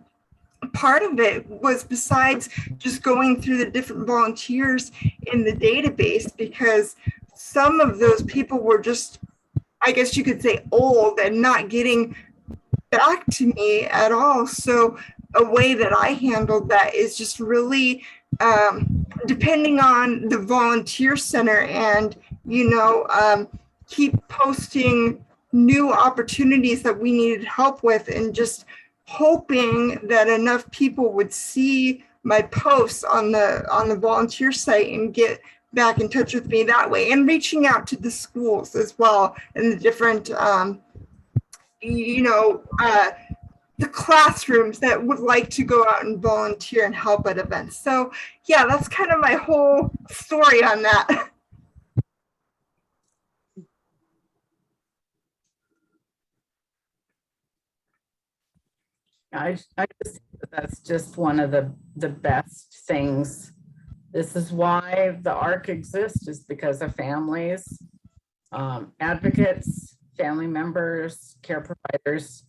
part of it was, besides just going through the different volunteers in the database, because some of those people were just, I guess you could say, old and not getting back to me at all. So a way that I handled that is just really depending on the volunteer center, and, you know, keep posting new opportunities that we needed help with, and just hoping that enough people would see my posts on the volunteer site and get back in touch with me that way, and reaching out to the schools as well, and the different you know, the classrooms that would like to go out and volunteer and help at events. So yeah, that's kind of my whole story on that. I just think that's just one of the best things. This is why the ARC exists, is because of families, advocates, family members, care providers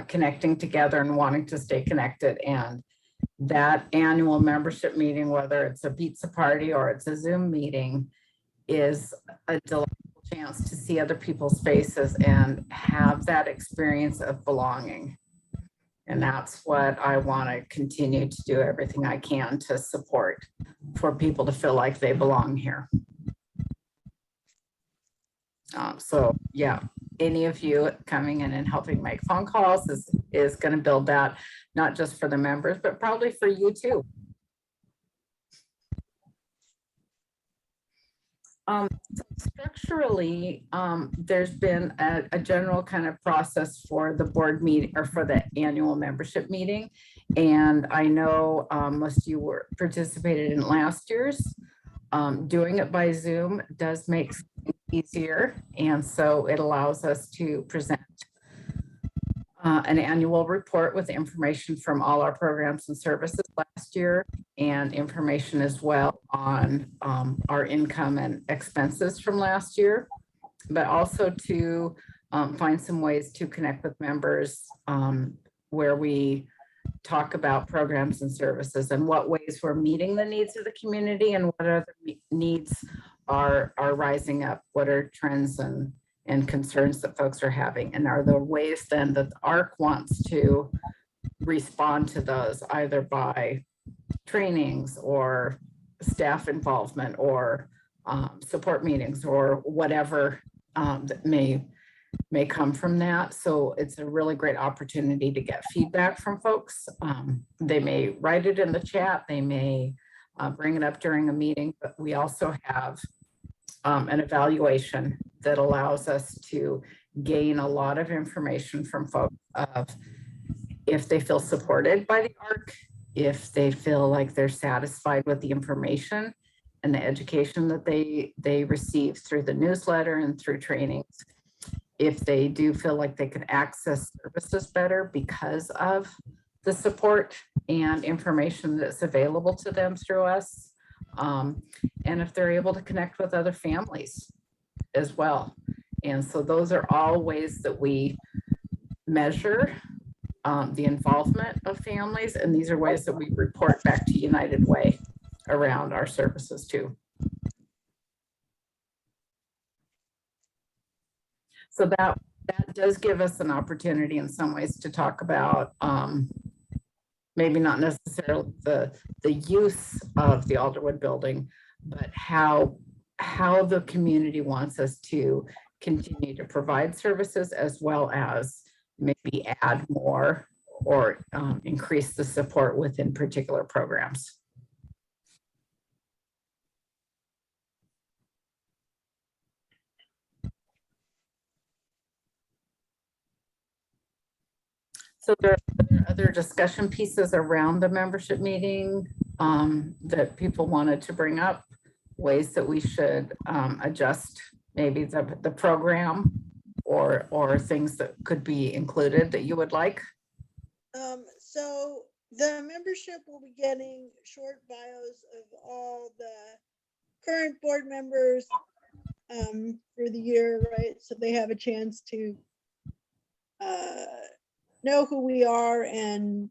connecting together and wanting to stay connected. And that annual membership meeting, whether it's a pizza party or it's a Zoom meeting, is a delightful chance to see other people's faces and have that experience of belonging. And that's what I want to continue to do everything I can to support, for people to feel like they belong here. So yeah, any of you coming in and helping make phone calls is going to build that, not just for the members, but probably for you too. Structurally, there's been a general kind of process for the board meeting, or for the annual membership meeting. And I know most of you participated in last year's. Doing it by Zoom does make it easier. And so it allows us to present an annual report with information from all our programs and services last year, and information as well on our income and expenses from last year, but also to find some ways to connect with members where we talk about programs and services and what ways we're meeting the needs of the community, and what other needs are rising up, what are trends and concerns that folks are having, and are there ways then that the ARC wants to respond to those, either by trainings or staff involvement or support meetings or whatever that may come from that. So it's a really great opportunity to get feedback from folks. They may write it in the chat, they may bring it up during a meeting, but we also have an evaluation that allows us to gain a lot of information from folks of if they feel supported by the ARC, if they feel like they're satisfied with the information and the education that they receive through the newsletter and through trainings, if they do feel like they could access services better because of the support and information that's available to them through us. And if they're able to connect with other families as well. And so those are all ways that we measure the involvement of families. And these are ways that we report back to United Way around our services too. So that does give us an opportunity in some ways to talk about maybe not necessarily the use of the Alderwood building, but how the community wants us to continue to provide services, as well as maybe add more or increase the support within particular programs. So there are other discussion pieces around the membership meeting that people wanted to bring up, ways that we should adjust maybe the program or things that could be included that you would like. So the membership will be getting short bios of all the current board members for the year, right? So they have a chance to know who we are and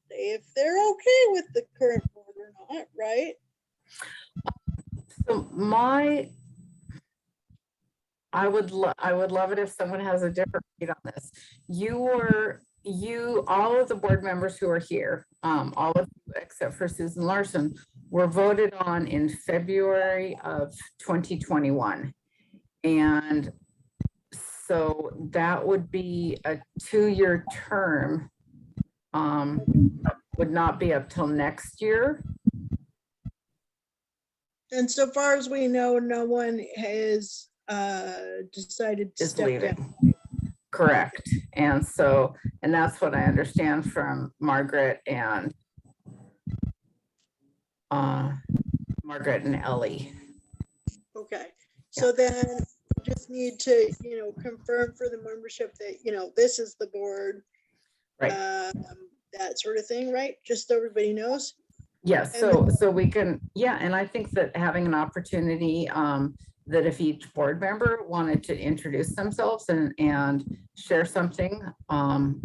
if they're okay with the current board or not, right? So I would love it if someone has a different read on this. All of the board members who are here, all of you except for Susan Larson, were voted on in February of 2021. And so that would be a 2-year term, would not be up till next year. And so far as we know, no one has decided to Is step leaving. down. Correct. And that's what I understand from Margaret and Ellie. Okay, so then we just need to, confirm for the membership that, this is the board. Right. That sort of thing, right? Just so everybody knows. Yes, so we can, yeah, and I think that having an opportunity that if each board member wanted to introduce themselves and share something, an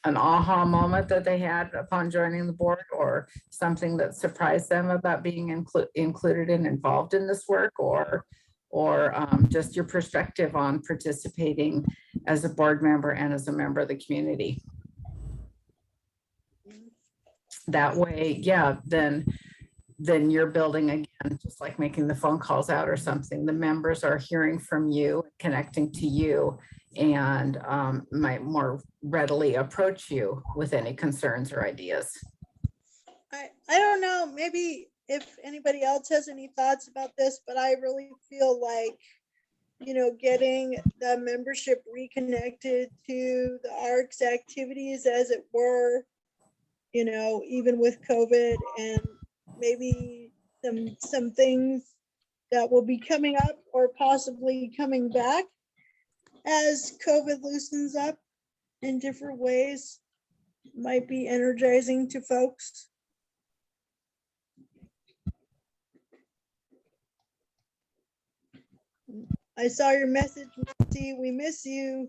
aha moment that they had upon joining the board, or something that surprised them about being included and involved in this work, or just your perspective on participating as a board member and as a member of the community. That way, yeah, then you're building again, just like making the phone calls out or something. The members are hearing from you, connecting to you, and might more readily approach you with any concerns or ideas. I don't know, maybe if anybody else has any thoughts about this, but I really feel like, getting the membership reconnected to the ARC's activities, as it were, even with COVID, and maybe some things that will be coming up or possibly coming back as COVID loosens up in different ways, might be energizing to folks. I saw your message, Missy. We miss you.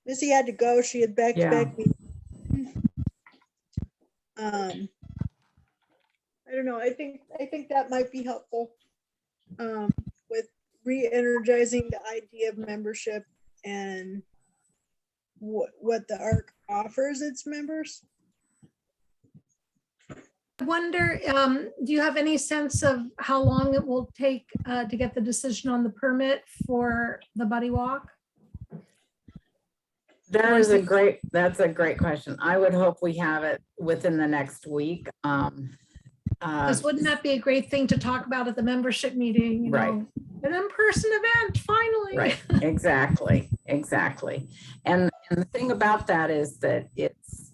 Missy had to go. She had back-to-back meetings. I don't know. I think that might be helpful with re-energizing the idea of membership and what the ARC offers its members. I wonder, do you have any sense of how long it will take to get the decision on the permit for the Buddy Walk? That's a great question. I would hope we have it within the next week. Because wouldn't that be a great thing to talk about at the membership meeting? Right. an in-person event, finally. Right, exactly, exactly. And the thing about that is that it's,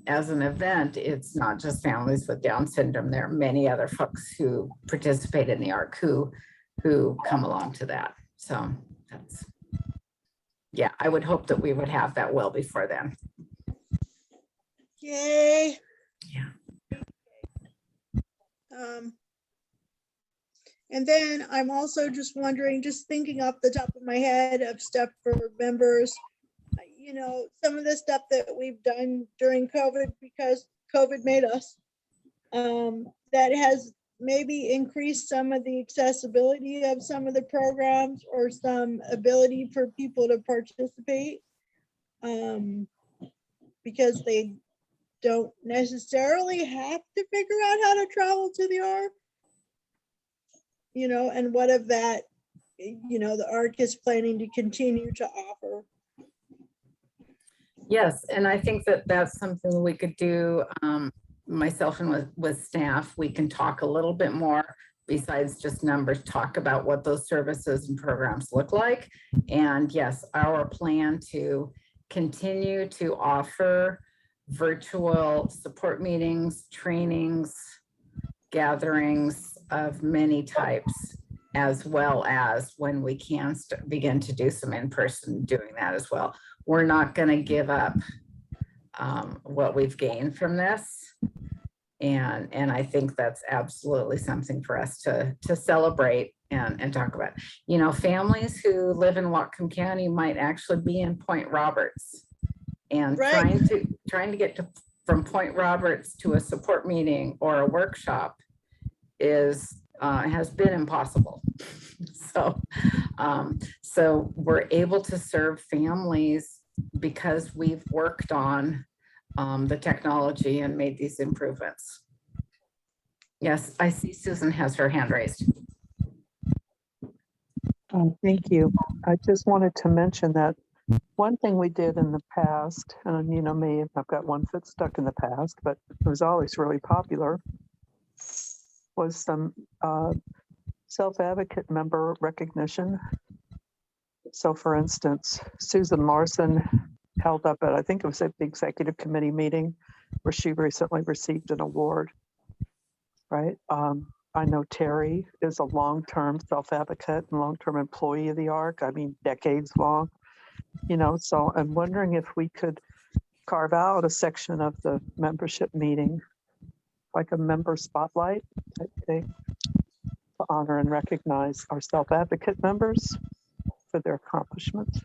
as an event, it's not just families with Down syndrome. There are many other folks who participate in the ARC who come along to that. So that's, yeah, I would hope that we would have that well before then. Yay. Yeah. And then I'm also just wondering, just thinking off the top of my head of stuff for members, you know, some of the stuff that we've done during COVID because COVID made us, that has maybe increased some of the accessibility of some of the programs or some ability for people to participate, because they don't necessarily have to figure out how to travel to the ARC. You know, and what of that, you know, the ARC is planning to continue to offer. Yes, and I think that that's something we could do, myself and with staff. We can talk a little bit more besides just numbers, talk about what those services and programs look like. And yes, our plan to continue to offer virtual support meetings, trainings, gatherings of many types, as well as when we can begin to do some in-person doing that as well. We're not going to give up what we've gained from this. And I think that's absolutely something for us to celebrate and talk about. You know, families who live in Whatcom County might actually be in Point Roberts, and Right. trying to get from Point Roberts to a support meeting or a workshop has been impossible. So we're able to serve families because we've worked on the technology and made these improvements. Yes, I see Susan has her hand raised. Thank you. I just wanted to mention that one thing we did in the past, and you know me, I've got one foot stuck in the past, but it was always really popular, was some self-advocate member recognition. So for instance, Susan Larson held up at, I think it was at the executive committee meeting where she recently received an award, right? I know Terry is a long-term self-advocate and long-term employee of the ARC. I mean, decades long, you know, so I'm wondering if we could carve out a section of the membership meeting, like a member spotlight type thing, to honor and recognize our self-advocate members for their accomplishments.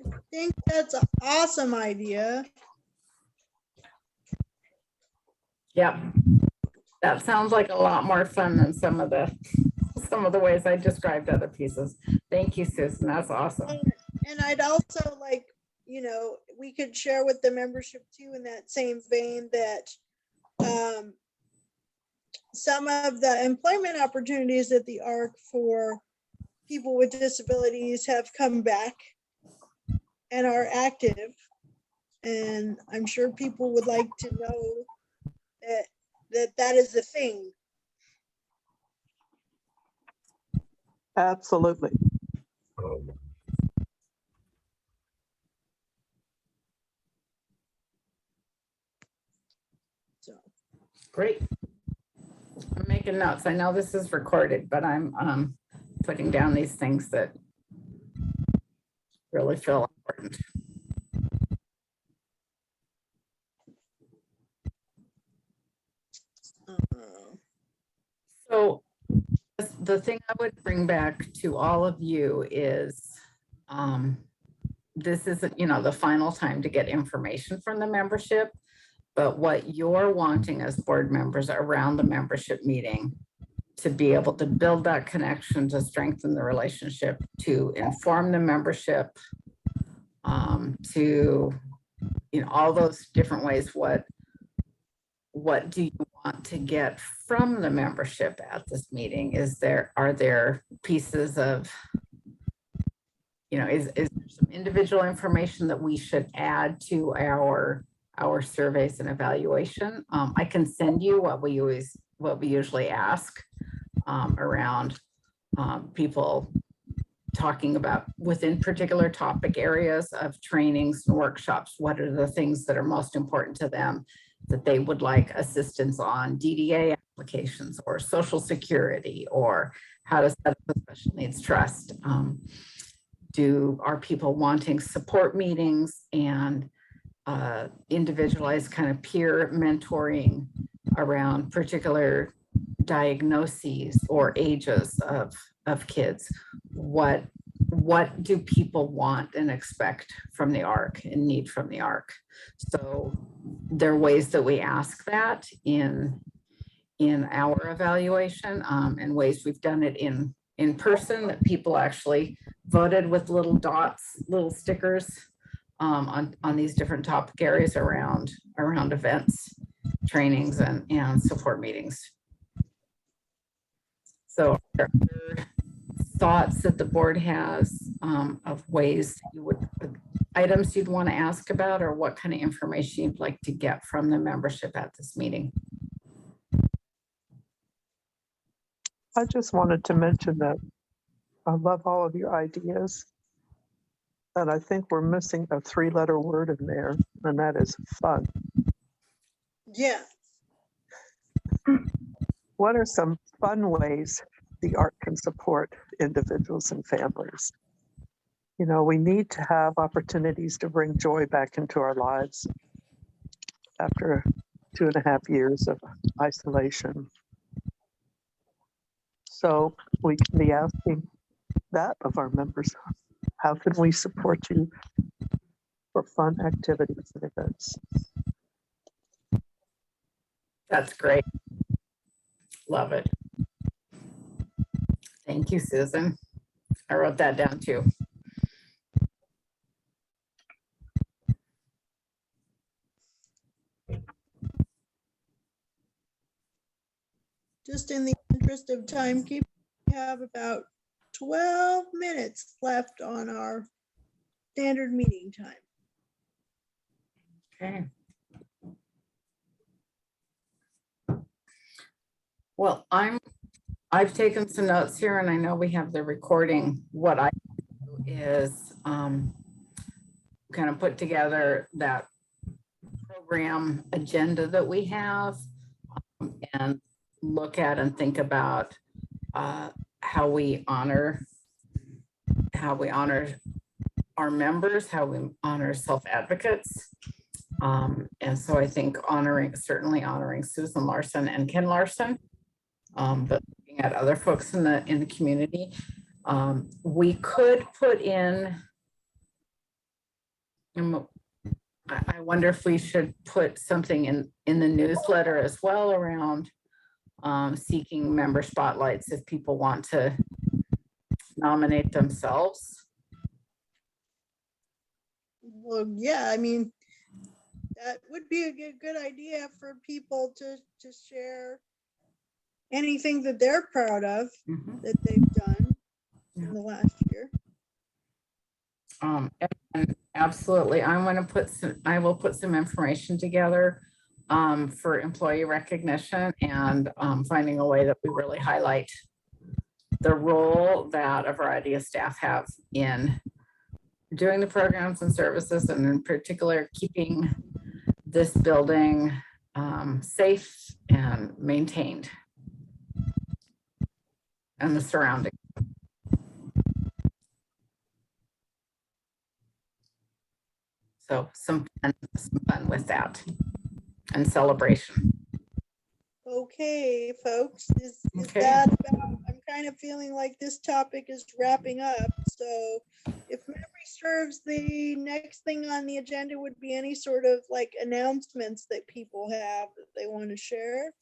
I think that's an awesome idea. Yep. That sounds like a lot more fun than some of the ways I described other pieces. Thank you, Susan. That's awesome. And I'd also like, you know, we could share with the membership too in that same vein that some of the employment opportunities at the ARC for people with disabilities have come back and are active. And I'm sure people would like to know that is the thing. Absolutely. So Great. I'm making notes. I know this is recorded, but I'm putting down these things that really feel important. So the thing I would bring back to all of you is this isn't, you know, the final time to get information from the membership, but what you're wanting as board members around the membership meeting to be able to build that connection, to strengthen the relationship, to inform the membership, to, you know, all those different ways. What do you want to get from the membership at this meeting? Are there pieces of, you know, is there some individual information that we should add to our surveys and evaluation? I can send you what we usually ask. around people talking about within particular topic areas of trainings and workshops, what are the things that are most important to them that they would like assistance on, DDA applications or Social Security, or how to set up a special needs trust. Are people wanting support meetings and individualized kind of peer mentoring around particular diagnoses or ages of kids? What do people want and expect from the ARC and need from the ARC? So there are ways that we ask that in our evaluation, and ways we've done it in person, that people actually voted with little dots, little stickers on these different topic areas around events, trainings, and support meetings. So are there thoughts that the board has of ways items you'd want to ask about, or what kind of information you'd like to get from the membership at this meeting? I just wanted to mention that I love all of your ideas, but I think we're missing a 3-letter word in there, and that is fun. Yeah. What are some fun ways the ARC can support individuals and families? You know, we need to have opportunities to bring joy back into our lives after 2.5 years of isolation. So we can be asking that of our members. How can we support you for fun activities and events? That's great. Love it. Thank you, Susan. I wrote that down too. Just in the interest of timekeeping, we have about 12 minutes left on our standard meeting time. Okay. Well, I've taken some notes here, and I know we have the recording. What I do is kind of put together that program agenda that we have, and look at and think about how we honor our members, how we honor self-advocates. And so I think certainly honoring Susan Larson and Ken Larson, but looking at other folks in the community. We could put in, I wonder if we should put something in the newsletter as well around seeking member spotlights if people want to nominate themselves. Well, yeah, I mean, that would be a good idea for people to share anything that they're proud of that they've done in the last year. And absolutely, I will put some information together for employee recognition, and finding a way that we really highlight the role that a variety of staff have in doing the programs and services, and in particular keeping this building safe and maintained, and the surrounding. So some fun with that, and celebration. Okay, folks, is Okay. that about, I'm kind of feeling like this topic is wrapping up. So if memory serves, the next thing on the agenda would be any sort of like announcements that people have that they want to share.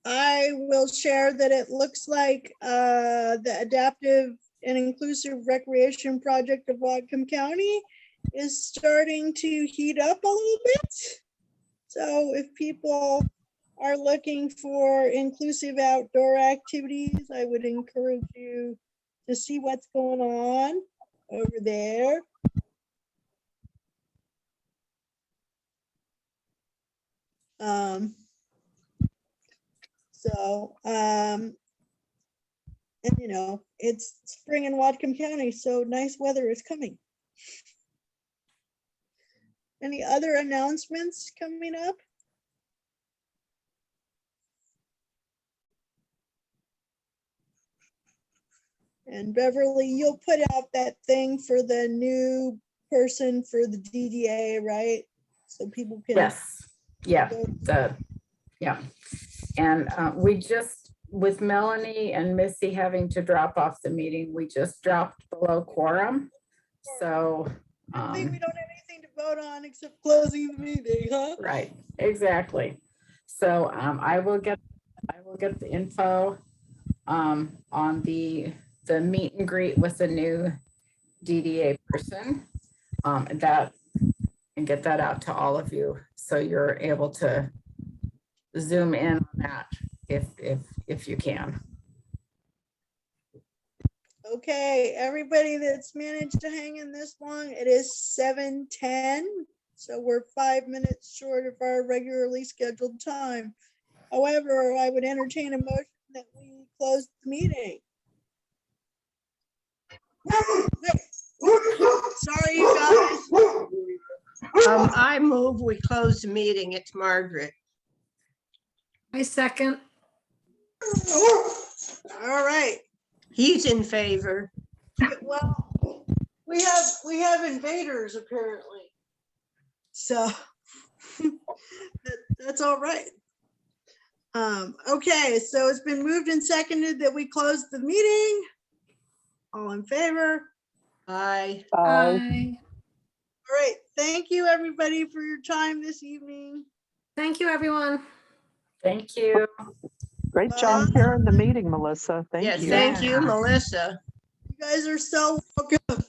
I will share that it looks like the Adaptive and Inclusive Recreation Project of Whatcom County is starting to heat up a little bit. So if people are looking for inclusive outdoor activities, I would encourage you to see what's going on over there. And you know, it's spring in Whatcom County, so nice weather is coming. Any other announcements coming up? And Beverly, you'll put out that thing for the new person for the DDA, right? So people can. Yes, yeah, yeah. And we just, with Melanie and Missy having to drop off the meeting, we just dropped below quorum. So. I think we don't have anything to vote on except closing the meeting, huh? Right, exactly. So I will get the info on the meet and greet with the new DDA person, and get that out to all of you so you're able to zoom in on that if you can. Okay, everybody that's managed to hang in this long, it is 7:10. So we're 5 minutes short of our regularly scheduled time. However, I would entertain a motion that we close the meeting. Sorry, you guys. I move we close the meeting. It's Margaret. I second. All right. He's in favor. Well, we have invaders apparently. So that's all right. Okay, so it's been moved and seconded that we close the meeting. All in favor? Aye. Aye. All right, thank you everybody for your time this evening. Thank you, everyone. Thank you. Great job here in the meeting, Melissa. Thank Yes, you. thank you, Melissa. You guys are so welcome.